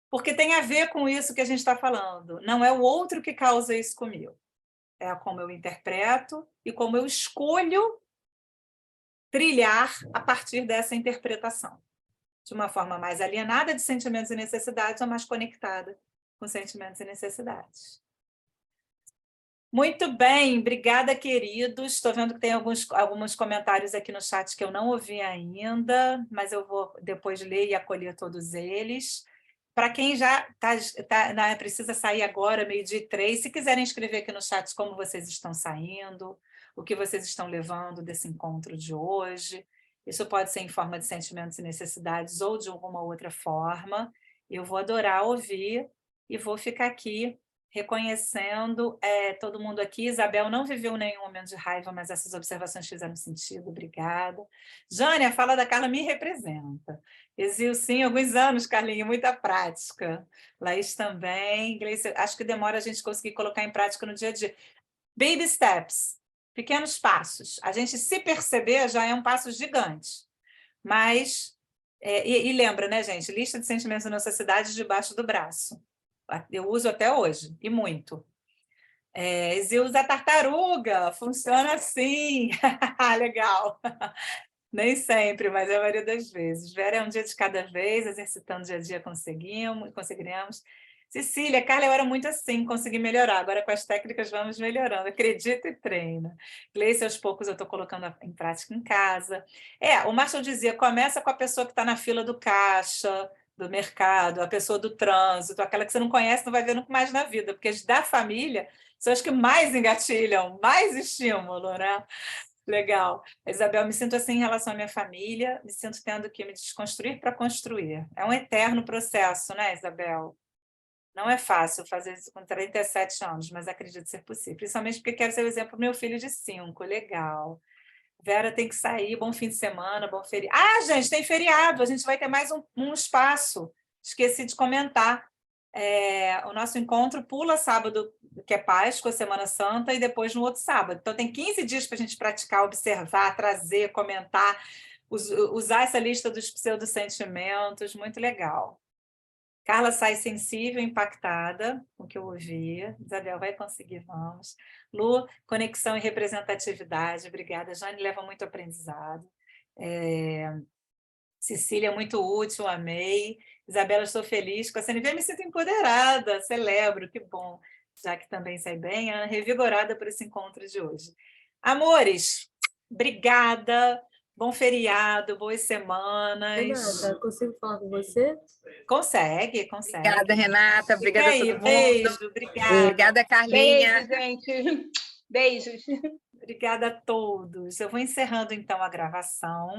Porque tem a ver com isso que a gente está falando. Não é o outro que causa isso comigo. É como eu interpreto e como eu escolho trilhar a partir dessa interpretação. De uma forma mais alienada de sentimentos e necessidades ou mais conectada com sentimentos e necessidades. Muito bem, obrigada, queridos. Estou vendo que tem alguns comentários aqui no chat que eu não ouvi ainda, mas eu vou depois ler e acolher todos eles. Para quem já precisa sair agora, 12:03, se quiserem escrever aqui no chat como vocês estão saindo, o que vocês estão levando desse encontro de hoje. Isso pode ser em forma de sentimentos e necessidades ou de alguma outra forma. Eu vou adorar ouvir e vou ficar aqui reconhecendo todo mundo aqui. Isabel não viveu nenhum momento de raiva, mas essas observações fizeram sentido. Obrigada. Jânia, a fala da Carla me representa. Exil, sim, alguns anos, Carlinha, muita prática. Laís também. Gleice, acho que demora a gente conseguir colocar em prática no dia a dia. Baby steps, pequenos passos. A gente se perceber já é um passo gigante. Mas, e lembra, né, gente? Lista de sentimentos da nossa cidade debaixo do braço. Eu uso até hoje, e muito. Exil usa tartaruga, funciona assim. Legal. Nem sempre, mas a maioria das vezes. Vera é um dia de cada vez, exercitando dia a dia conseguiremos. Cecília, Carla, eu era muito assim, consegui melhorar. Agora com as técnicas vamos melhorando. Acredita e treina. Gleice, aos poucos eu estou colocando em prática em casa. O Marshall dizia, começa com a pessoa que está na fila do caixa, do mercado, a pessoa do trânsito, aquela que você não conhece, não vai ver nunca mais na vida, porque as da família são as que mais engatilham, mais estímulo, né? Legal. Isabel, me sinto assim em relação à minha família, me sinto tendo que me desconstruir para construir. É um eterno processo, né, Isabel? Não é fácil fazer isso com 37 anos, mas acredito ser possível. Principalmente porque quero ser o exemplo do meu filho de 5. Legal. Vera tem que sair, bom fim de semana, bom feriado. Gente, tem feriado, a gente vai ter mais um espaço. Esqueci de comentar. O nosso encontro pula sábado, que é Páscoa, Semana Santa, e depois no outro sábado. Então, tem 15 dias para a gente praticar, observar, trazer, comentar, usar essa lista dos pseudo-sentimentos, muito legal. Carla sai sensível, impactada com o que eu ouvi. Isabel vai conseguir, vamos. Lu, conexão e representatividade, obrigada. Jane leva muito aprendizado. Cecília, muito útil, amei. Isabela, estou feliz. Com a CNV, me sinto empoderada, celebro, que bom. Já que também sai bem, Ana, revigorada por esse encontro de hoje. Amores, obrigada. Bom feriado, boas semanas. Renata, consigo falar com você? Consegue. Obrigada, Renata. Obrigada a todo mundo. Beijo, obrigada. Obrigada, Carlinha. Beijo, gente. Beijos. Obrigada a todos. Eu vou encerrando, então, a gravação.